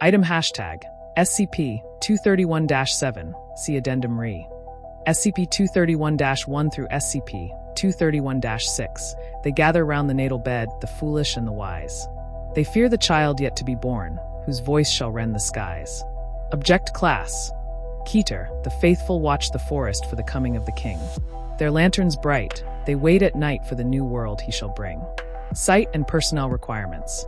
Item hashtag SCP-231-7, see Addendum Re. SCP-231-1 through SCP-231-6. They gather round the natal bed, the foolish and the wise. They fear the child yet to be born, whose voice shall rend the skies. Object Class. Keter, the faithful watch the forest for the coming of the king. Their lanterns bright, they wait at night for the new world he shall bring. Site and personnel requirements.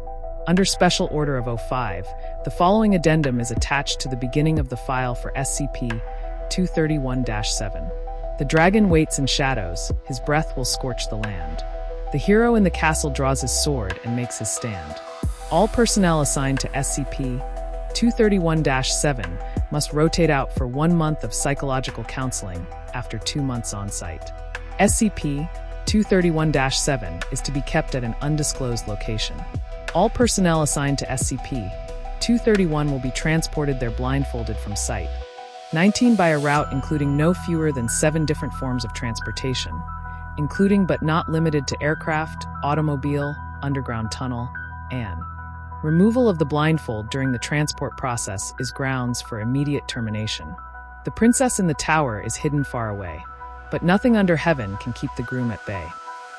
Under Special Order of 05, the following addendum is attached to the beginning of the file for SCP-231-7. The dragon waits in shadows, his breath will scorch the land. The hero in the castle draws his sword and makes his stand. All personnel assigned to SCP-231-7 must rotate out for 1 month of psychological counseling after 2 months on site. SCP-231-7 is to be kept at an undisclosed location. All personnel assigned to SCP-231 will be transported there blindfolded from site. 19 by a route including no fewer than 7 different forms of transportation, including but not limited to aircraft, automobile, underground tunnel, and removal of the blindfold during the transport process is grounds for immediate termination. The princess in the tower is hidden far away, but nothing under heaven can keep the groom at bay.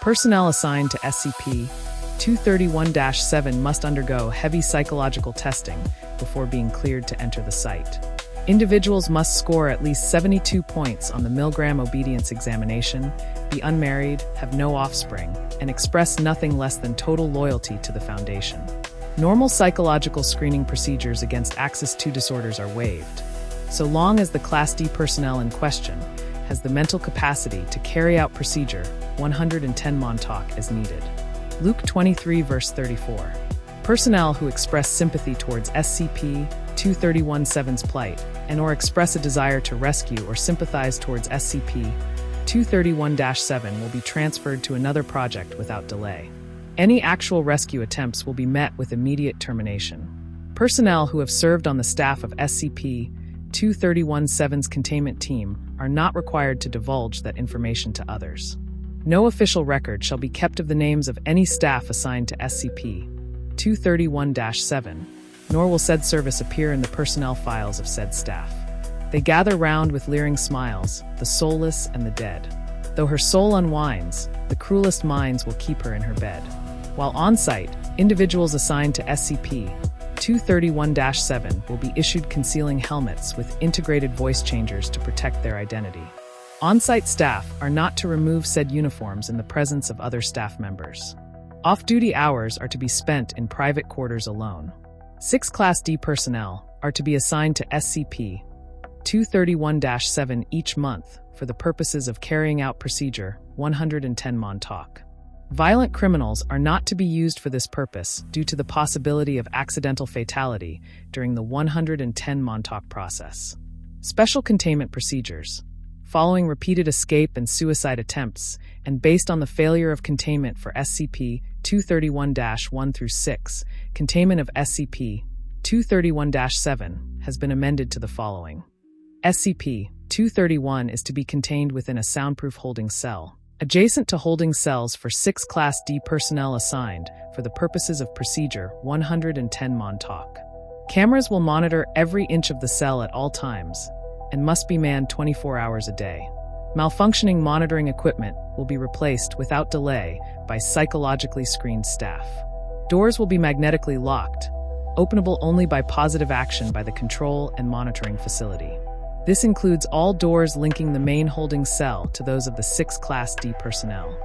Personnel assigned to SCP-231-7 must undergo heavy psychological testing before being cleared to enter the site. Individuals must score at least 72 points on the Milgram Obedience Examination, be unmarried, have no offspring, and express nothing less than total loyalty to the Foundation. Normal psychological screening procedures against Axis II disorders are waived, so long as the Class D personnel in question has the mental capacity to carry out procedure 110 Montauk as needed. Luke 23 verse 34. Personnel who express sympathy towards SCP-231-7's plight and/or express a desire to rescue or sympathize towards SCP-231-7 will be transferred to another project without delay. Any actual rescue attempts will be met with immediate termination. Personnel who have served on the staff of SCP-231-7's containment team are not required to divulge that information to others. No official record shall be kept of the names of any staff assigned to SCP-231-7, nor will said service appear in the personnel files of said staff. They gather round with leering smiles, the soulless and the dead. Though her soul unwinds, the cruelest minds will keep her in her bed. While on site, individuals assigned to SCP-231-7 will be issued concealing helmets with integrated voice changers to protect their identity. On-site staff are not to remove said uniforms in the presence of other staff members. Off-duty hours are to be spent in private quarters alone. 6 Class D personnel are to be assigned to SCP-231-7 each month for the purposes of carrying out Procedure 110 Montauk. Violent criminals are not to be used for this purpose due to the possibility of accidental fatality during the 110 Montauk process. Special containment procedures. Following repeated escape and suicide attempts, and based on the failure of containment for SCP-231-1 through 6, containment of SCP-231-7 has been amended to the following. SCP-231 is to be contained within a soundproof holding cell, adjacent to holding cells for 6 Class D personnel assigned for the purposes of Procedure 110 Montauk. Cameras will monitor every inch of the cell at all times, and must be manned 24 hours a day. Malfunctioning monitoring equipment will be replaced without delay by psychologically screened staff. Doors will be magnetically locked, openable only by positive action by the control and monitoring facility. This includes all doors linking the main holding cell to those of the 6 Class D personnel.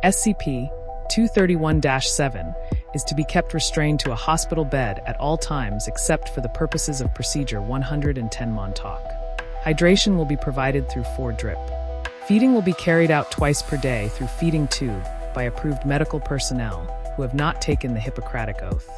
SCP-231-7 is to be kept restrained to a hospital bed at all times except for the purposes of Procedure 110 Montauk. Hydration will be provided through 4-drip. Feeding will be carried out twice per day through feeding tube by approved medical personnel who have not taken the Hippocratic Oath.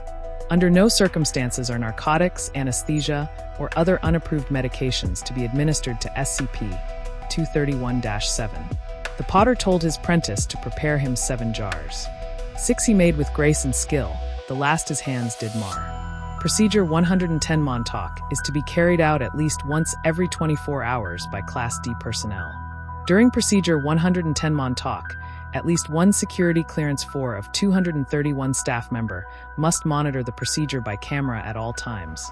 Under no circumstances are narcotics, anesthesia, or other unapproved medications to be administered to SCP-231-7. The potter told his prentice to prepare him 7 jars. 6 he made with grace and skill, the last his hands did mar. Procedure 110 Montauk is to be carried out at least once every 24 hours by Class D personnel. During Procedure 110 Montauk, at least one Security Clearance 4 of 231 staff member must monitor the procedure by camera at all times.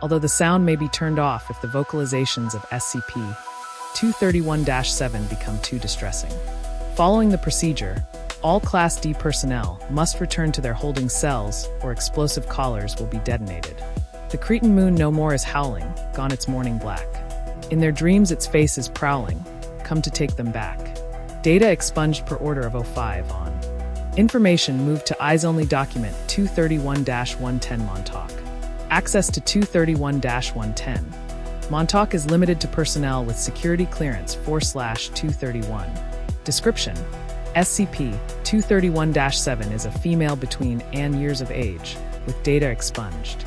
although the sound may be turned off if the vocalizations of SCP-231-7 become too distressing. Following the procedure, all Class D personnel must return to their holding cells or explosive collars will be detonated. The Cretan moon no more is howling, gone its morning black. In their dreams its face is prowling, come to take them back. Data expunged per order of 05 on. Information moved to eyes-only document 231-110 Montauk. Access to 231-110. Montauk is limited to personnel with security clearance 4/231. Description: SCP-231-7 is a female between and years of age, with data expunged.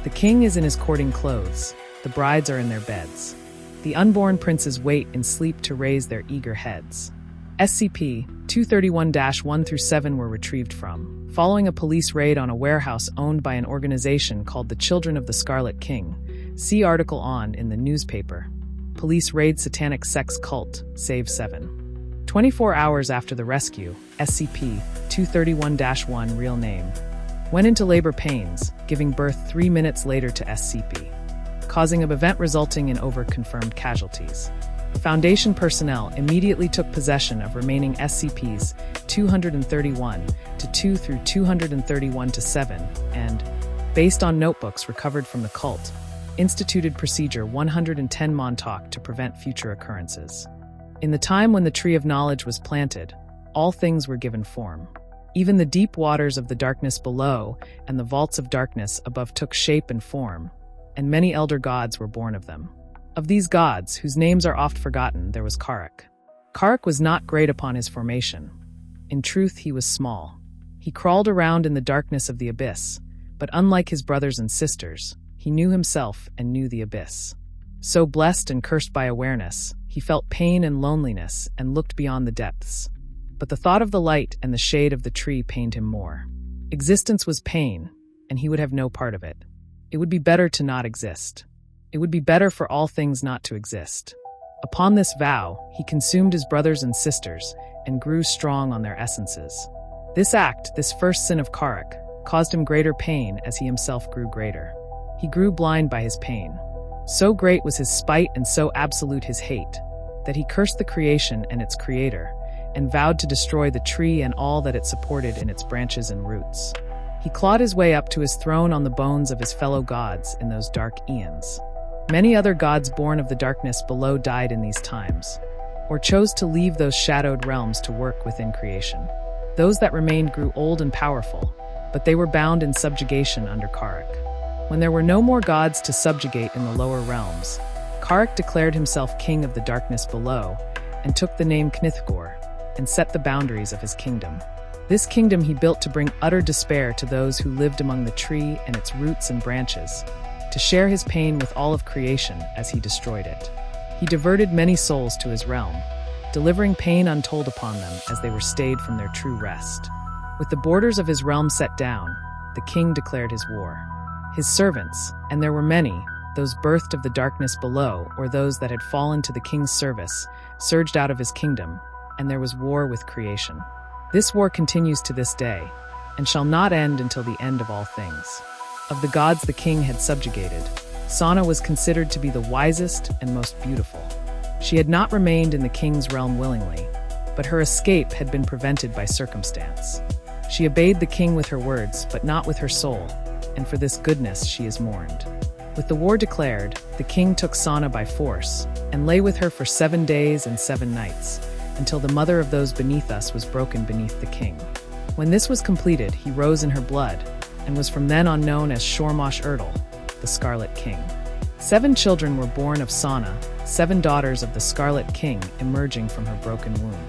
The king is in his courting clothes, the brides are in their beds. The unborn princes wait in sleep to raise their eager heads. SCP-231-1-7 were retrieved from, following a police raid on a warehouse owned by an organization called the Children of the Scarlet King. See article on in the newspaper. Police raid satanic sex cult, save 7. 24 hours after the rescue, SCP-231-1 real name. Went into labor pains, giving birth 3 minutes later to SCP. Causing an event resulting in over-confirmed casualties. Foundation personnel immediately took possession of remaining SCPs 231-2 through 231-7 and, based on notebooks recovered from the cult, instituted Procedure 110 Montauk to prevent future occurrences. In the time when the Tree of Knowledge was planted, all things were given form. Even the deep waters of the darkness below and the vaults of darkness above took shape and form, and many elder gods were born of them. Of these gods, whose names are oft forgotten, there was Karak. Karak was not great upon his formation. In truth, he was small. He crawled around in the darkness of the abyss, but unlike his brothers and sisters, he knew himself and knew the abyss. So blessed and cursed by awareness, he felt pain and loneliness and looked beyond the depths. But the thought of the light and the shade of the tree pained him more. Existence was pain, and he would have no part of it. It would be better to not exist. It would be better for all things not to exist. Upon this vow, he consumed his brothers and sisters and grew strong on their essences. This act, this first sin of Karak, caused him greater pain as he himself grew greater. He grew blind by his pain. So great was his spite and so absolute his hate, that he cursed the creation and its creator, and vowed to destroy the tree and all that it supported in its branches and roots. He clawed his way up to his throne on the bones of his fellow gods in those dark eons. Many other gods born of the darkness below died in these times, or chose to leave those shadowed realms to work within creation. Those that remained grew old and powerful, but they were bound in subjugation under Karak. When there were no more gods to subjugate in the lower realms, Karak declared himself king of the darkness below, and took the name Knithgor, and set the boundaries of his kingdom. This kingdom he built to bring utter despair to those who lived among the tree and its roots and branches, to share his pain with all of creation as he destroyed it. He diverted many souls to his realm, delivering pain untold upon them as they were stayed from their true rest. With the borders of his realm set down, the king declared his war. His servants, and there were many, those birthed of the darkness below or those that had fallen to the king's service, surged out of his kingdom, and there was war with creation. This war continues to this day, and shall not end until the end of all things. Of the gods the king had subjugated, Sana was considered to be the wisest and most beautiful. She had not remained in the king's realm willingly, but her escape had been prevented by circumstance. She obeyed the king with her words, but not with her soul, and for this goodness she is mourned. With the war declared, the king took Sana by force, and lay with her for 7 days and 7 nights, until the mother of those beneath us was broken beneath the king. When this was completed, he rose in her blood, and was from then on known as Shormosh Erdal, the Scarlet King. 7 children were born of Sana, 7 daughters of the Scarlet King emerging from her broken womb.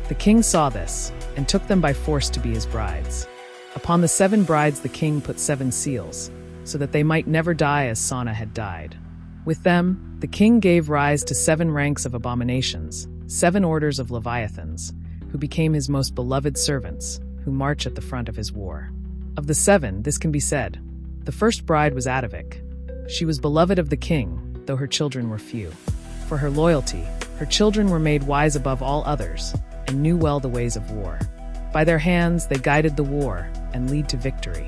The king saw this, and took them by force to be his brides. Upon the 7 brides the king put 7 seals, so that they might never die as Sana had died. With them, the king gave rise to 7 ranks of abominations, 7 orders of Leviathans, who became his most beloved servants, who march at the front of his war. Of the 7, this can be said. The first bride was Adavik. She was beloved of the king, though her children were few. For her loyalty, her children were made wise above all others, and knew well the ways of war. By their hands they guided the war, and lead to victory.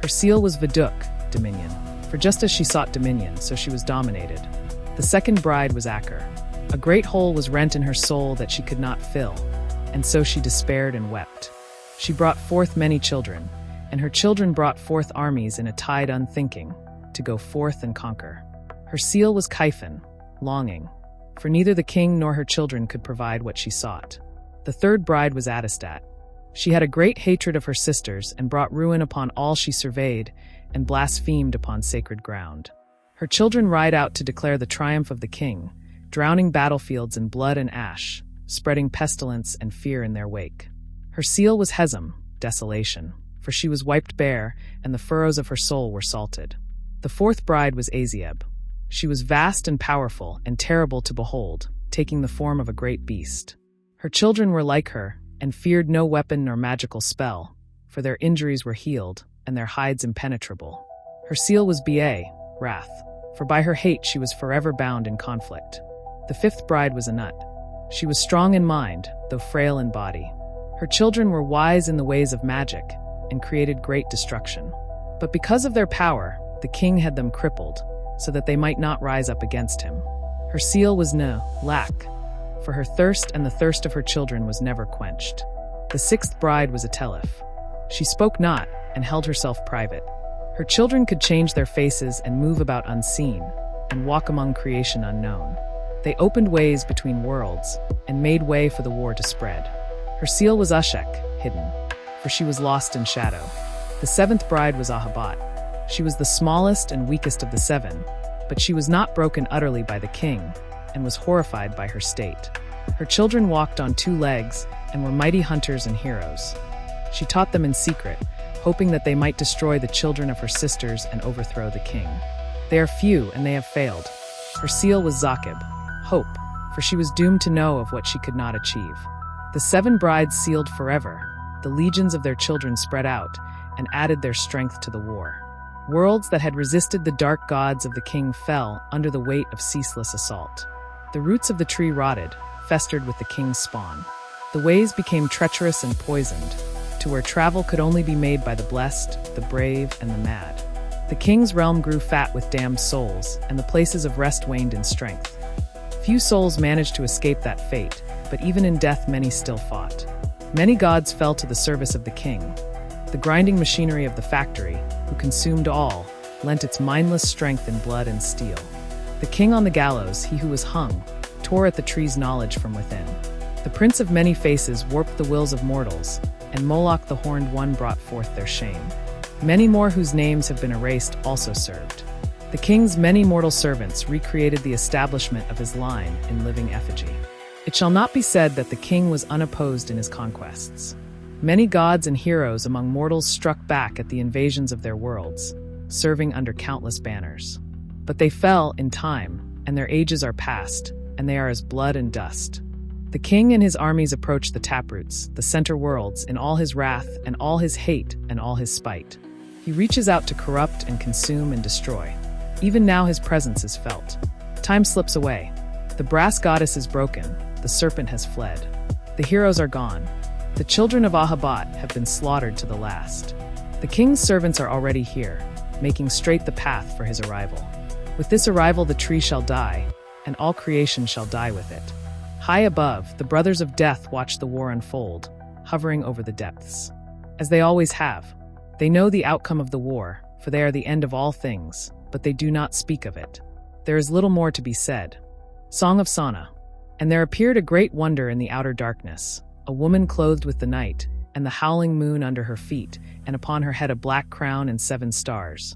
Her seal was Viduk, dominion. For just as she sought dominion, so she was dominated. The second bride was Aker. A great hole was rent in her soul that she could not fill, and so she despaired and wept. She brought forth many children, and her children brought forth armies in a tide unthinking, to go forth and conquer. Her seal was Kyphon, longing, for neither the king nor her children could provide what she sought. The third bride was Adistat. She had a great hatred of her sisters and brought ruin upon all she surveyed, and blasphemed upon sacred ground. Her children ride out to declare the triumph of the king, drowning battlefields in blood and ash, spreading pestilence and fear in their wake. Her seal was Hezem, desolation, for she was wiped bare, and the furrows of her soul were salted. The fourth bride was Azieb. She was vast and powerful and terrible to behold, taking the form of a great beast. Her children were like her, and feared no weapon nor magical spell, for their injuries were healed, and their hides impenetrable. Her seal was Ba, wrath, for by her hate she was forever bound in conflict. The fifth bride was Anut. She was strong in mind, though frail in body. Her children were wise in the ways of magic, and created great destruction. But because of their power, the king had them crippled, so that they might not rise up against him. Her seal was lack, for her thirst and the thirst of her children was never quenched. The sixth bride was Atelith. She spoke not, and held herself private. Her children could change their faces and move about unseen, and walk among creation unknown. They opened ways between worlds, and made way for the war to spread. Her seal was Ushek, hidden, for she was lost in shadow. The seventh bride was Ahabat. She was the smallest and weakest of the seven, but she was not broken utterly by the king, and was horrified by her state. Her children walked on two legs, and were mighty hunters and heroes. She taught them in secret, hoping that they might destroy the children of her sisters and overthrow the king. They are few, and they have failed. Her seal was Zakib, hope, for she was doomed to know of what she could not achieve. The seven brides sealed forever. The legions of their children spread out, and added their strength to the war. Worlds that had resisted the dark gods of the king fell under the weight of ceaseless assault. The roots of the tree rotted, festered with the king's spawn. The ways became treacherous and poisoned, to where travel could only be made by the blessed, the brave, and the mad. The king's realm grew fat with damned souls, and the places of rest waned in strength. Few souls managed to escape that fate, but even in death many still fought. Many gods fell to the service of the king. The grinding machinery of the factory, who consumed all, lent its mindless strength in blood and steel. The king on the gallows, he who was hung, tore at the tree's knowledge from within. The prince of many faces warped the wills of mortals, and Moloch the horned one brought forth their shame. Many more whose names have been erased also served. The king's many mortal servants recreated the establishment of his line in living effigy. It shall not be said that the king was unopposed in his conquests. Many gods and heroes among mortals struck back at the invasions of their worlds, serving under countless banners. But they fell in time, and their ages are past, and they are as blood and dust. The king and his armies approach the taproots, the center worlds, in all his wrath and all his hate and all his spite. He reaches out to corrupt and consume and destroy. Even now his presence is felt. Time slips away. The brass goddess is broken. The serpent has fled. The heroes are gone. The children of Ahabat have been slaughtered to the last. The king's servants are already here, making straight the path for his arrival. With this arrival the tree shall die, and all creation shall die with it. High above, the brothers of death watch the war unfold, hovering over the depths. As they always have, they know the outcome of the war, for they are the end of all things, but they do not speak of it. There is little more to be said. Song of Sana. And there appeared a great wonder in the outer darkness, a woman clothed with the night, and the howling moon under her feet, and upon her head a black crown and 7 stars.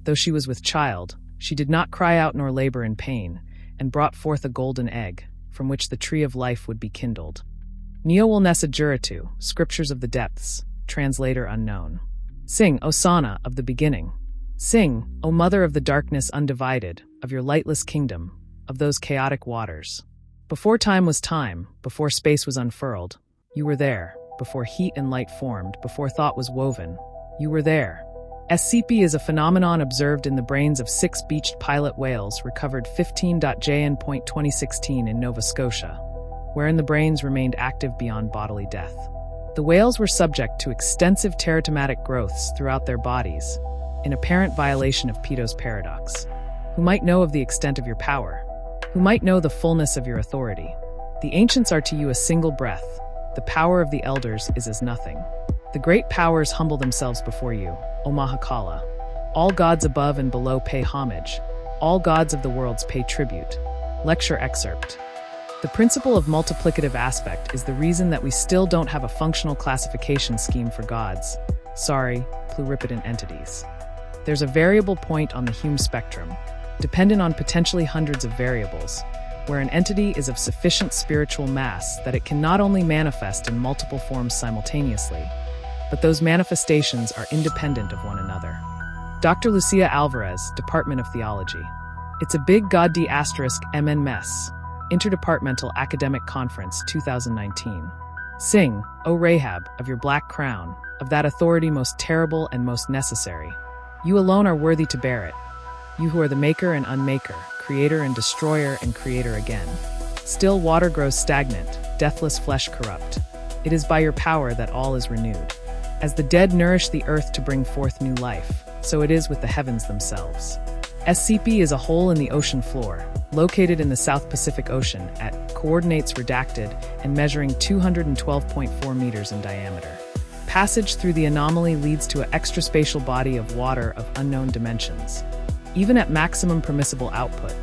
Though she was with child, she did not cry out nor labor in pain, and brought forth a golden egg, from which the tree of life would be kindled. Neo-Wilnessa Juratu, Scriptures of the Depths, translator unknown. Sing, O Sana, of the beginning. Sing, O Mother of the darkness undivided, of your lightless kingdom, of those chaotic waters. Before time was time, before space was unfurled, you were there. Before heat and light formed, before thought was woven, you were there. SCP is a phenomenon observed in the brains of 6 beached pilot whales recovered 15.jn.2016 in Nova Scotia, wherein the brains remained active beyond bodily death. The whales were subject to extensive teratomatic growths throughout their bodies, in apparent violation of Peto's paradox. Who might know of the extent of your power? Who might know the fullness of your authority? The ancients are to you a single breath. The power of the elders is as nothing. The great powers humble themselves before you, O Mahakala. All gods above and below pay homage. All gods of the worlds pay tribute. Lecture excerpt. The principle of multiplicative aspect is the reason that we still don't have a functional classification scheme for gods. Sorry, pluripotent entities. There's a variable point on the Hume spectrum, dependent on potentially hundreds of variables, where an entity is of sufficient spiritual mass that it can not only manifest in multiple forms simultaneously, but those manifestations are independent of one another. Dr. Lucia Alvarez, Department of Theology. It's a big God D** MN mess. Interdepartmental Academic Conference 2019. Sing, O Rahab, of your black crown, of that authority most terrible and most necessary. You alone are worthy to bear it. You who are the maker and unmaker, creator and destroyer and creator again. Still water grows stagnant, deathless flesh corrupt. It is by your power that all is renewed. As the dead nourish the earth to bring forth new life, so it is with the heavens themselves. SCP is a hole in the ocean floor, located in the South Pacific Ocean at coordinates redacted and measuring 212.4 meters in diameter. Passage through the anomaly leads to an extraspatial body of water of unknown dimensions. Even at maximum permissible output,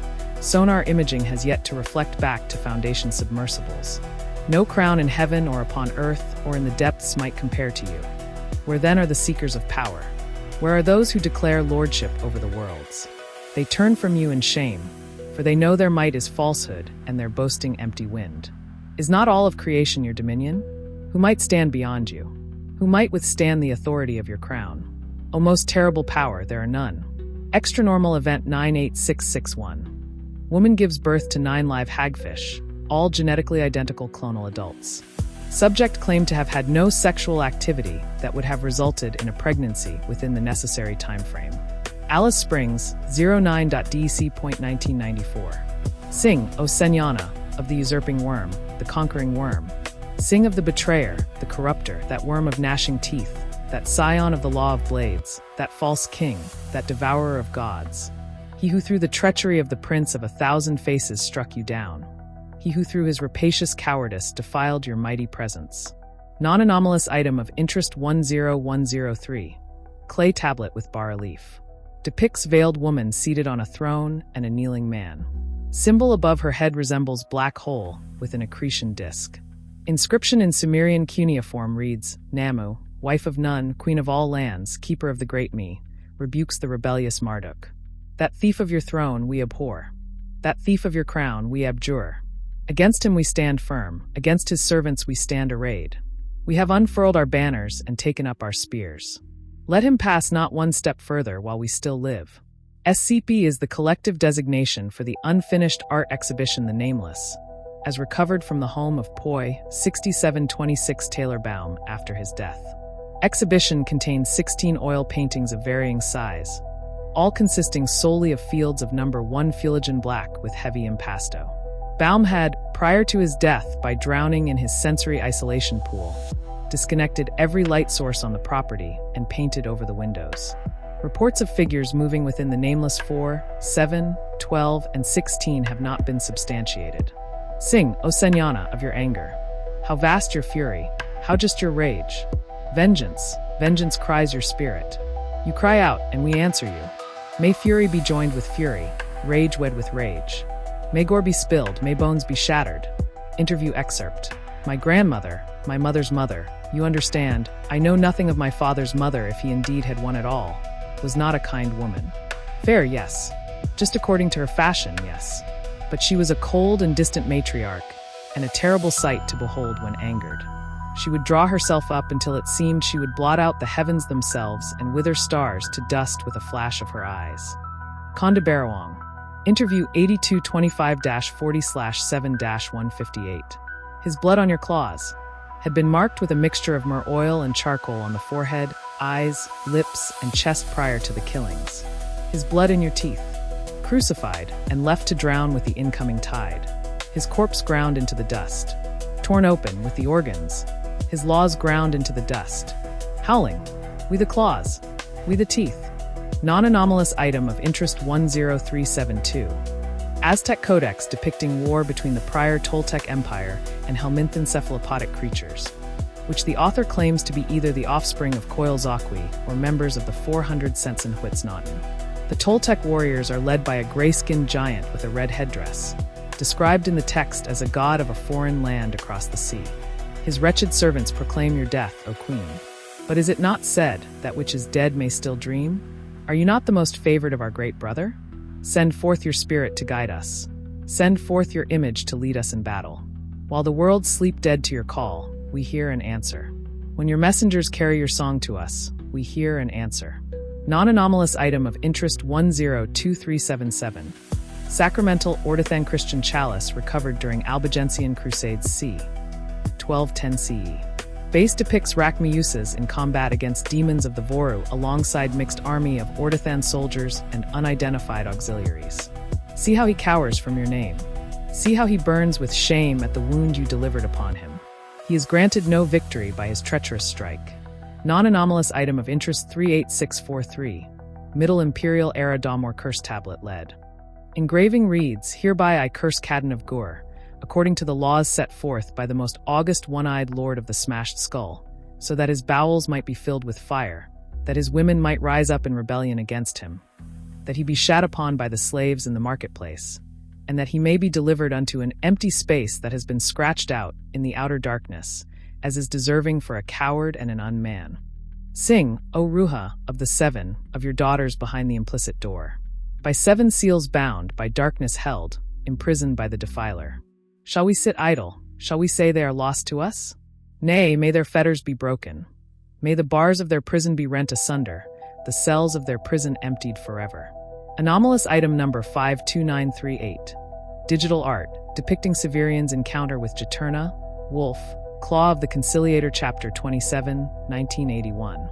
sonar imaging has yet to reflect back to Foundation submersibles. No crown in heaven or upon earth or in the depths might compare to you. Where then are the seekers of power? Where are those who declare lordship over the worlds? They turn from you in shame, for they know their might is falsehood and their boasting empty wind. Is not all of creation your dominion? Who might stand beyond you? Who might withstand the authority of your crown? O most terrible power, there are none. Extranormal Event 98661. Woman gives birth to 9 live hagfish, all genetically identical clonal adults. Subject claimed to have had no sexual activity that would have resulted in a pregnancy within the necessary time frame. Alice Springs, 09.dec.1994. Sing, O Senyana, of the usurping worm, the conquering worm. Sing of the betrayer, the corrupter, that worm of gnashing teeth, that scion of the law of blades, that false king, that devourer of gods. He who through the treachery of the prince of 1,000 faces struck you down. He who through his rapacious cowardice defiled your mighty presence. Non-anomalous item of interest 10103. Clay tablet with bas-relief. Depicts veiled woman seated on a throne and a kneeling man. Symbol above her head resembles black hole with an accretion disk. Inscription in Sumerian cuneiform reads, Namu, wife of Nun, queen of all lands, keeper of the great me, rebukes the rebellious Marduk. That thief of your throne we abhor. That thief of your crown we abjure. Against him we stand firm, against his servants we stand arrayed. We have unfurled our banners and taken up our spears. Let him pass not one step further while we still live. SCP is the collective designation for the unfinished art exhibition The Nameless, as recovered from the home of Poi, 6726 Taylor Baum after his death. Exhibition contains 16 oil paintings of varying size, all consisting solely of fields of number 1 Fuligen black with heavy impasto. Baum had, prior to his death by drowning in his sensory isolation pool, disconnected every light source on the property and painted over the windows. Reports of figures moving within the nameless 4, 7, 12, and 16 have not been substantiated. Sing, O Senyana, of your anger. How vast your fury, how just your rage. Vengeance, vengeance cries your spirit. You cry out, and we answer you. May fury be joined with fury, rage wed with rage. May gore be spilled, may bones be shattered. Interview excerpt. My grandmother, my mother's mother, you understand, I know nothing of my father's mother if he indeed had one at all, was not a kind woman. Fair, yes. Just according to her fashion, yes. But she was a cold and distant matriarch, and a terrible sight to behold when angered. She would draw herself up until it seemed she would blot out the heavens themselves and wither stars to dust with a flash of her eyes. Konda Barawang. Interview 8225-40/7-158. His blood on your claws had been marked with a mixture of myrrh oil and charcoal on the forehead, eyes, lips, and chest prior to the killings. His blood in your teeth. Crucified and left to drown with the incoming tide. His corpse ground into the dust. Torn open with the organs. His laws ground into the dust. Howling. We the claws. We the teeth. Non-anomalous item of interest 10372. Aztec codex depicting war between the prior Toltec Empire and Helminthan cephalopodic creatures, which the author claims to be either the offspring of Coilzaqui or members of the 400 Sensenhuitznauten. The Toltec warriors are led by a gray-skinned giant with a red headdress, described in the text as a god of a foreign land across the sea. His wretched servants proclaim your death, O Queen. But is it not said, that which is dead may still dream? Are you not the most favored of our great brother? Send forth your spirit to guide us. Send forth your image to lead us in battle. While the worlds sleep dead to your call, we hear and answer. When your messengers carry your song to us, we hear and answer. Non-anomalous item of interest 102377. Sacramental Ortothan Christian chalice recovered during Albigensian Crusades c. 1210 CE. Base depicts Rachmaeuses in combat against demons of the Voru alongside mixed army of Ortothan soldiers and unidentified auxiliaries. See how he cowers from your name. See how he burns with shame at the wound you delivered upon him. He is granted no victory by his treacherous strike. Non-anomalous item of interest 38643. Middle Imperial Era Damor Curse Tablet lead. Engraving reads, Hereby I curse Cadden of Gur, according to the laws set forth by the most august one-eyed lord of the smashed skull, so that his bowels might be filled with fire, that his women might rise up in rebellion against him, that he be shat upon by the slaves in the marketplace, and that he may be delivered unto an empty space that has been scratched out in the outer darkness, as is deserving for a coward and an unman. Sing, O Ruha, of the seven, of your daughters behind the implicit door. By seven seals bound, by darkness held, imprisoned by the defiler. Shall we sit idle? Shall we say they are lost to us? Nay, may their fetters be broken. May the bars of their prison be rent asunder, the cells of their prison emptied forever. Anomalous item number 52938. Digital art, depicting Severian's encounter with Juturna, Wolf, Claw of the Conciliator Chapter 27, 1981.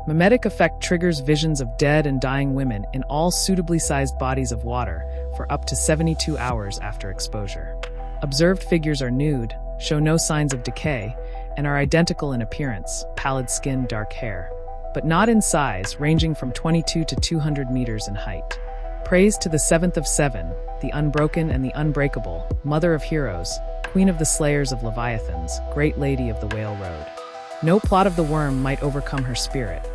Mimetic effect triggers visions of dead and dying women in all suitably sized bodies of water for up to 72 hours after exposure. Observed figures are nude, show no signs of decay, and are identical in appearance, pallid skin, dark hair, but not in size, ranging from 22 to 200 meters in height. Praise to the seventh of seven, the unbroken and the unbreakable, mother of heroes, queen of the slayers of leviathans, great lady of the whale road. No plot of the worm might overcome her spirit.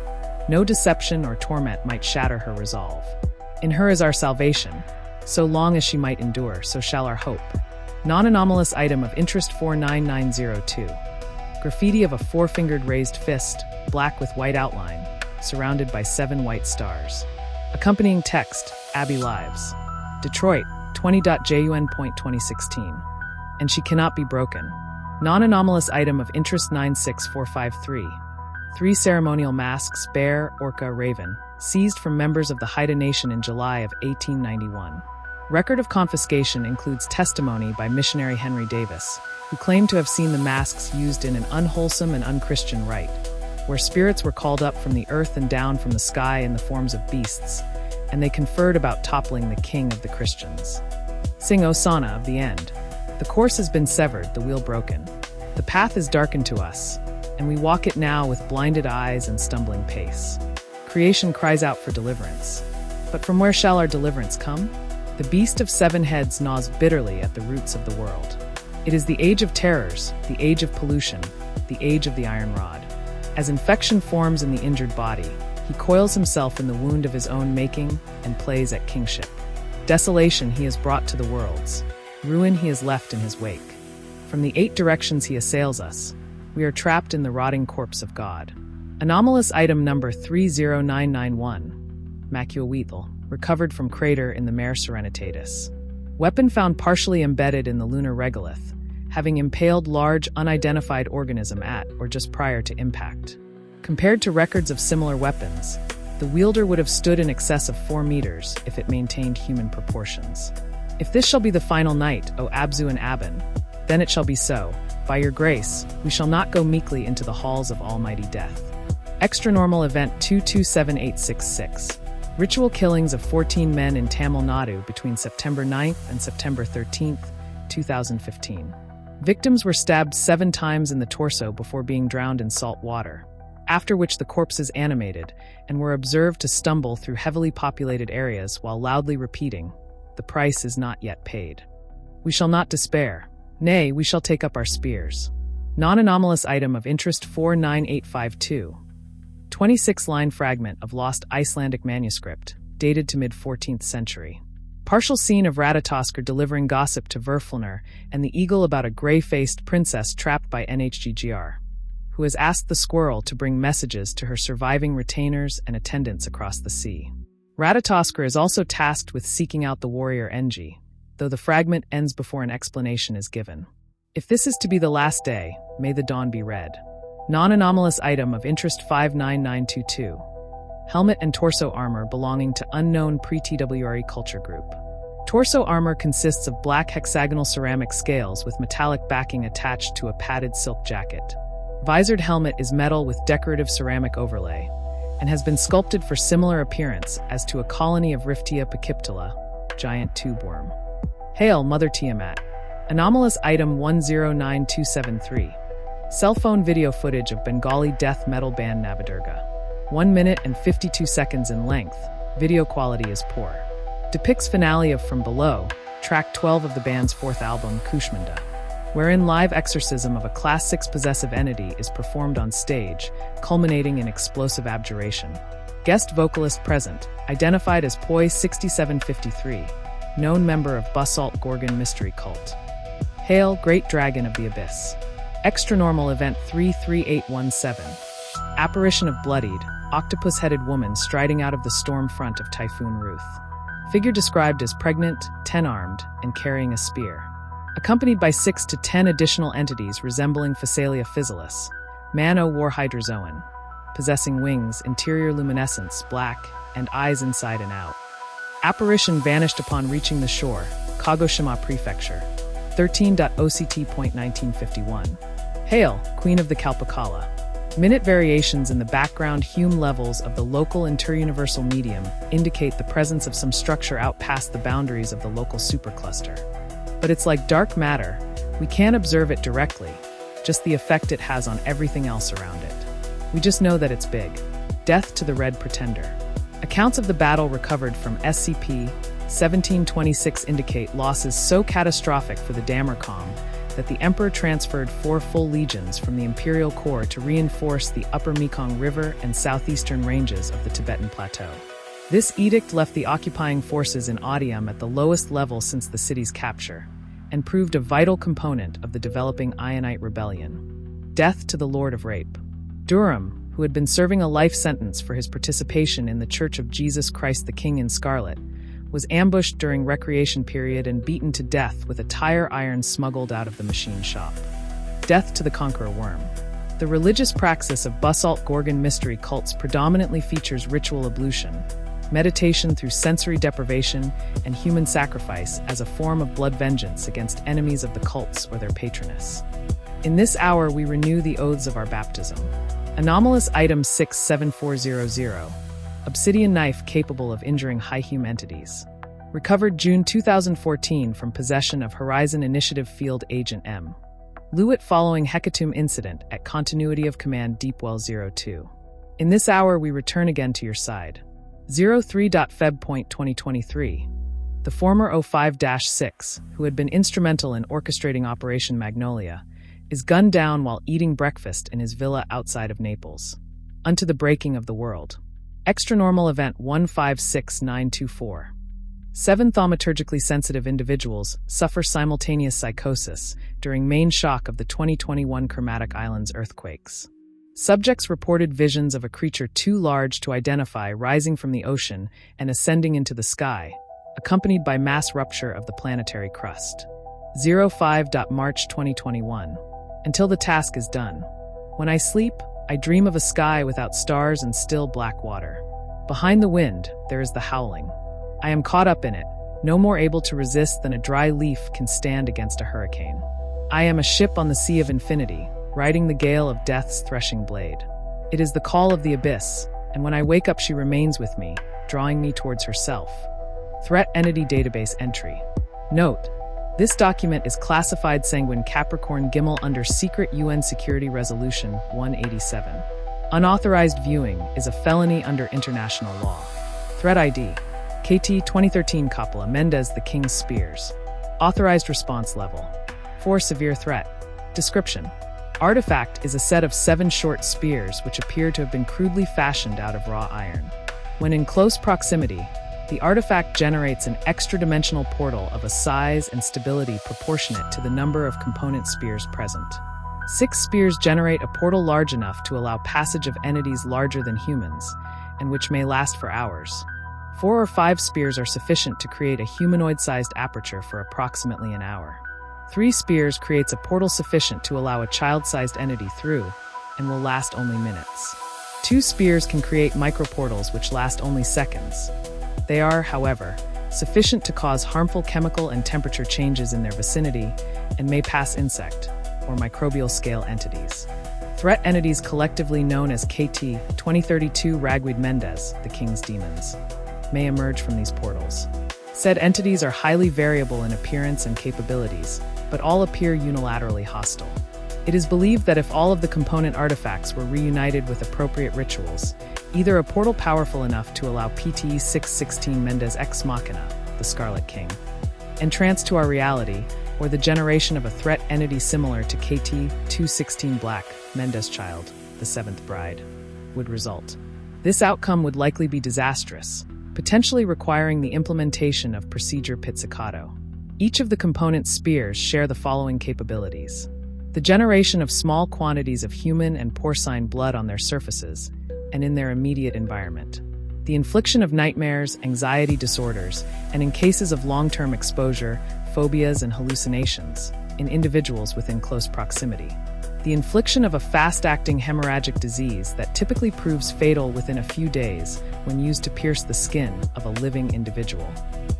No deception or torment might shatter her resolve. In her is our salvation. So long as she might endure, so shall our hope. Non-anomalous item of interest 49902. Graffiti of a four-fingered raised fist, black with white outline, surrounded by 7 white stars. Accompanying text, Abbey Lives. Detroit, 20.jun.2016. And she cannot be broken. Non-anomalous item of interest 96453. 3 ceremonial masks, bear, orca, raven, seized from members of the Haida Nation in July of 1891. Record of confiscation includes testimony by missionary Henry Davis, who claimed to have seen the masks used in an unwholesome and unchristian rite, where spirits were called up from the earth and down from the sky in the forms of beasts, and they conferred about toppling the king of the Christians. Sing Osana of the end. The course has been severed, the wheel broken. The path is darkened to us, and we walk it now with blinded eyes and stumbling pace. Creation cries out for deliverance. But from where shall our deliverance come? The beast of 7 heads gnaws bitterly at the roots of the world. It is the age of terrors, the age of pollution, the age of the iron rod. As infection forms in the injured body, he coils himself in the wound of his own making and plays at kingship. Desolation he has brought to the worlds. Ruin he has left in his wake. From the 8 directions he assails us, we are trapped in the rotting corpse of God. Anomalous item number 30991. Macuahuitl, recovered from crater in the Mare Serenitatis. Weapon found partially embedded in the lunar regolith, having impaled large unidentified organism at or just prior to impact. Compared to records of similar weapons, the wielder would have stood in excess of 4 meters if it maintained human proportions. If this shall be the final night, O Abzu and Aben, then it shall be so. By your grace, we shall not go meekly into the halls of almighty death. Extranormal event 227866. Ritual killings of 14 men in Tamil Nadu between September 9th and September 13th, 2015. Victims were stabbed 7 times in the torso before being drowned in salt water. after which the corpses animated and were observed to stumble through heavily populated areas while loudly repeating, "The price is not yet paid. We shall not despair. Nay, we shall take up our spears." Non-anomalous item of interest 49852. 26-line fragment of lost Icelandic manuscript, dated to mid-14th century. Partial scene of Ratatoskr delivering gossip to Verflnir and the eagle about a gray-faced princess trapped by NHGGR, who has asked the squirrel to bring messages to her surviving retainers and attendants across the sea. Ratatoskr is also tasked with seeking out the warrior Engi, though the fragment ends before an explanation is given. If this is to be the last day, may the dawn be red. Non-anomalous item of interest 59922. Helmet and torso armor belonging to unknown pre-TWRE culture group. Torso armor consists of black hexagonal ceramic scales with metallic backing attached to a padded silk jacket. Visored helmet is metal with decorative ceramic overlay, and has been sculpted for similar appearance as to a colony of Riftia pachyptila, giant tube worm. Hail, Mother Tiamat. Anomalous item 109273. Cell phone video footage of Bengali death metal band Navadurga. 1 minute and 52 seconds in length. Video quality is poor. Depicts finale of From Below, track 12 of the band's fourth album, Kushmanda, wherein live exorcism of a Class 6 possessive entity is performed on stage, culminating in explosive abjuration. Guest vocalist present, identified as Poi6753, known member of Basalt Gorgon mystery cult. Hail, Great Dragon of the Abyss. Extranormal Event 33817. Apparition of bloodied, octopus-headed woman striding out of the storm front of Typhoon Ruth. Figure described as pregnant, 10-armed, and carrying a spear. Accompanied by 6 to 10 additional entities resembling Phasalia physalis, man-o-war-hydrozoan, possessing wings, interior luminescence, black, and eyes inside and out. Apparition vanished upon reaching the shore, Kagoshima Prefecture, 13.OCT.1951. Hail, Queen of the Kalpakala. Minute variations in the background Hume levels of the local interuniversal medium indicate the presence of some structure out past the boundaries of the local supercluster. But it's like dark matter, we can't observe it directly, just the effect it has on everything else around it. We just know that it's big. Death to the Red Pretender. Accounts of the battle recovered from SCP-1726 indicate losses so catastrophic for the Damercom that the Emperor transferred 4 full legions from the Imperial Corps to reinforce the upper Mekong River and southeastern ranges of the Tibetan Plateau. This edict left the occupying forces in Odium at the lowest level since the city's capture, and proved a vital component of the developing Ionite rebellion. Death to the Lord of Rape. Durham, who had been serving a life sentence for his participation in the Church of Jesus Christ the King in Scarlet, was ambushed during recreation period and beaten to death with a tire iron smuggled out of the machine shop. Death to the Conqueror Worm. The religious praxis of Basalt Gorgon mystery cults predominantly features ritual ablution, meditation through sensory deprivation, and human sacrifice as a form of blood vengeance against enemies of the cults or their patroness. In this hour we renew the oaths of our baptism. Anomalous item 67400. Obsidian knife capable of injuring high Hume entities. Recovered June 2014 from possession of Horizon Initiative Field Agent M. Lewitt following Hecatomb incident at Continuity of Command Deepwell 02. In this hour we return again to your side. 03.Feb.2023. The former 05-6, who had been instrumental in orchestrating Operation Magnolia, is gunned down while eating breakfast in his villa outside of Naples. Unto the breaking of the world. Extranormal Event 156924. 7 thaumaturgically sensitive individuals suffer simultaneous psychosis during main shock of the 2021 Kermadec Islands earthquakes. Subjects reported visions of a creature too large to identify rising from the ocean and ascending into the sky, accompanied by mass rupture of the planetary crust. 05.March 2021. Until the task is done. When I sleep, I dream of a sky without stars and still black water. Behind the wind, there is the howling. I am caught up in it, no more able to resist than a dry leaf can stand against a hurricane. I am a ship on the sea of infinity, riding the gale of death's threshing blade. It is the call of the abyss, and when I wake up she remains with me, drawing me towards herself. Threat Entity Database Entry. Note: this document is classified Sanguine Capricorn Gimel under Secret UN Security Resolution 187. Unauthorized viewing is a felony under international law. Threat ID: KT 2013 Coppola Mendez the King's Spears. Authorized response level: 4 severe threat. Description: Artifact is a set of 7 short spears which appear to have been crudely fashioned out of raw iron. When in close proximity, the artifact generates an extra-dimensional portal of a size and stability proportionate to the number of component spears present. 6 spears generate a portal large enough to allow passage of entities larger than humans, and which may last for hours. 4 or 5 spears are sufficient to create a humanoid-sized aperture for approximately an hour. 3 spears creates a portal sufficient to allow a child-sized entity through, and will last only minutes. 2 spears can create microportals which last only seconds. They are, however, sufficient to cause harmful chemical and temperature changes in their vicinity and may pass insect or microbial scale entities. Threat entities collectively known as KT 2032 Ragweed Mendez, the King's Demons, may emerge from these portals. Said entities are highly variable in appearance and capabilities, but all appear unilaterally hostile. It is believed that if all of the component artifacts were reunited with appropriate rituals, either a portal powerful enough to allow PTE 616 Mendez Ex Machina, the Scarlet King, entrance to our reality, or the generation of a threat entity similar to KT 216 Black, Mendez Child, the Seventh Bride, would result. This outcome would likely be disastrous, potentially requiring the implementation of Procedure Pizzicato. Each of the component spears share the following capabilities: the generation of small quantities of human and porcine blood on their surfaces and in their immediate environment, the infliction of nightmares, anxiety disorders, and in cases of long-term exposure, phobias and hallucinations, in individuals within close proximity, the infliction of a fast-acting hemorrhagic disease that typically proves fatal within a few days when used to pierce the skin of a living individual,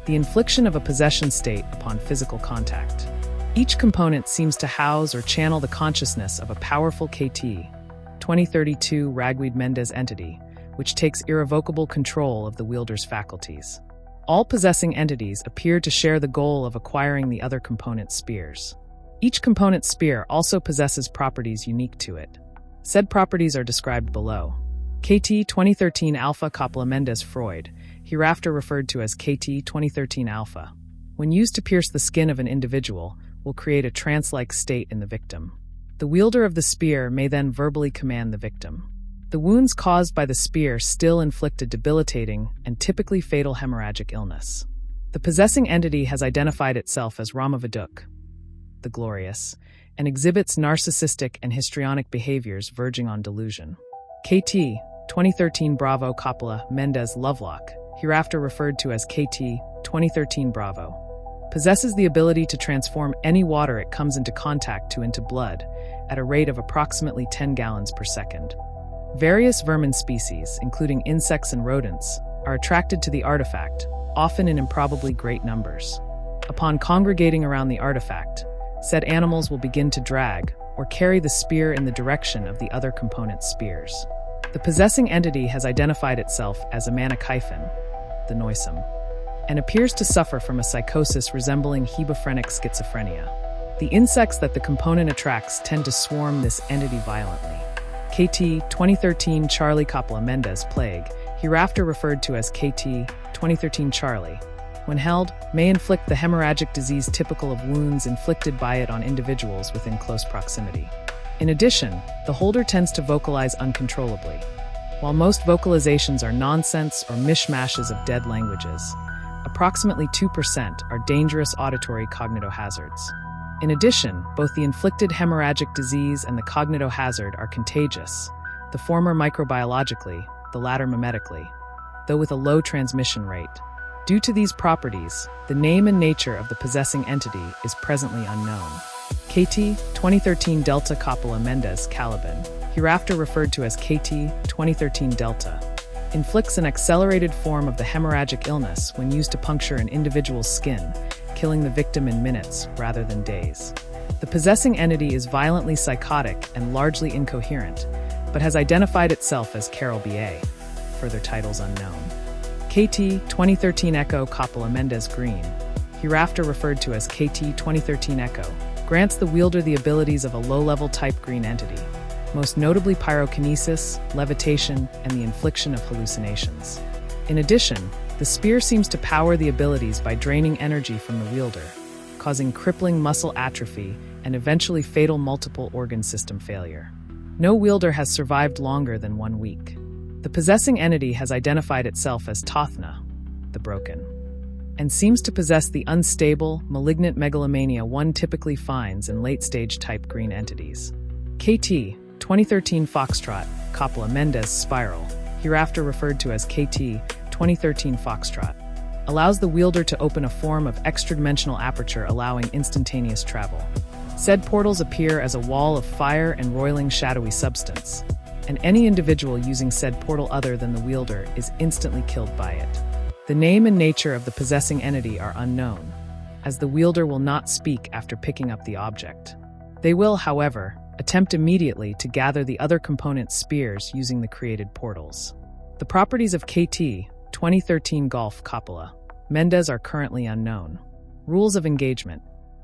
the infliction of a possession state upon physical contact. Each component seems to house or channel the consciousness of a powerful KT 2032 Ragweed Mendez entity, which takes irrevocable control of the wielder's faculties. All possessing entities appear to share the goal of acquiring the other component spears. Each component spear also possesses properties unique to it. Said properties are described below. KT 2013 Alpha Coppola Mendez Freud, hereafter referred to as KT 2013 Alpha, when used to pierce the skin of an individual, will create a trance-like state in the victim. The wielder of the spear may then verbally command the victim. The wounds caused by the spear still inflict a debilitating and typically fatal hemorrhagic illness. The possessing entity has identified itself as Ramaviduk, the Glorious, and exhibits narcissistic and histrionic behaviors verging on delusion. KT 2013 Bravo Coppola Mendez Lovelock, hereafter referred to as KT 2013 Bravo, possesses the ability to transform any water it comes into contact to into blood at a rate of approximately 10 gallons per second. Various vermin species, including insects and rodents, are attracted to the artifact, often in improbably great numbers. Upon congregating around the artifact, said animals will begin to drag or carry the spear in the direction of the other component spears. The possessing entity has identified itself as a Amanakyphon, the Noisome, and appears to suffer from a psychosis resembling hebephrenic schizophrenia. The insects that the component attracts tend to swarm this entity violently. KT 2013 Charlie Coppola Mendez Plague, hereafter referred to as KT 2013 Charlie, when held, may inflict the hemorrhagic disease typical of wounds inflicted by it on individuals within close proximity. In addition, the holder tends to vocalize uncontrollably. While most vocalizations are nonsense or mishmashes of dead languages, approximately 2% are dangerous auditory cognitohazards. In addition, both the inflicted hemorrhagic disease and the cognitohazard are contagious, the former microbiologically, the latter mimetically, though with a low transmission rate. Due to these properties, the name and nature of the possessing entity is presently unknown. KT 2013 Delta Coppola Mendez Caliban, hereafter referred to as KT 2013 Delta, inflicts an accelerated form of the hemorrhagic illness when used to puncture an individual's skin, killing the victim in minutes rather than days. The possessing entity is violently psychotic and largely incoherent, but has identified itself as Carol B.A., further titles unknown. KT 2013 Echo Coppola Mendez Green, hereafter referred to as KT 2013 Echo, grants the wielder the abilities of a low-level type green entity. most notably pyrokinesis, levitation, and the infliction of hallucinations. In addition, the spear seems to power the abilities by draining energy from the wielder, causing crippling muscle atrophy and eventually fatal multiple organ system failure. No wielder has survived longer than 1 week. The possessing entity has identified itself as Tothna, the Broken, and seems to possess the unstable, malignant megalomania one typically finds in late-stage type green entities. KT 2013 Foxtrot, Coppola Mendez Spiral, hereafter referred to as KT 2013 Foxtrot, allows the wielder to open a form of extra-dimensional aperture allowing instantaneous travel. Said portals appear as a wall of fire and roiling shadowy substance, and any individual using said portal other than the wielder is instantly killed by it. The name and nature of the possessing entity are unknown, as the wielder will not speak after picking up the object. They will, however, attempt immediately to gather the other component spears using the created portals. The properties of KT 2013 Golf Coppola Mendez are currently unknown. Rules of engagement.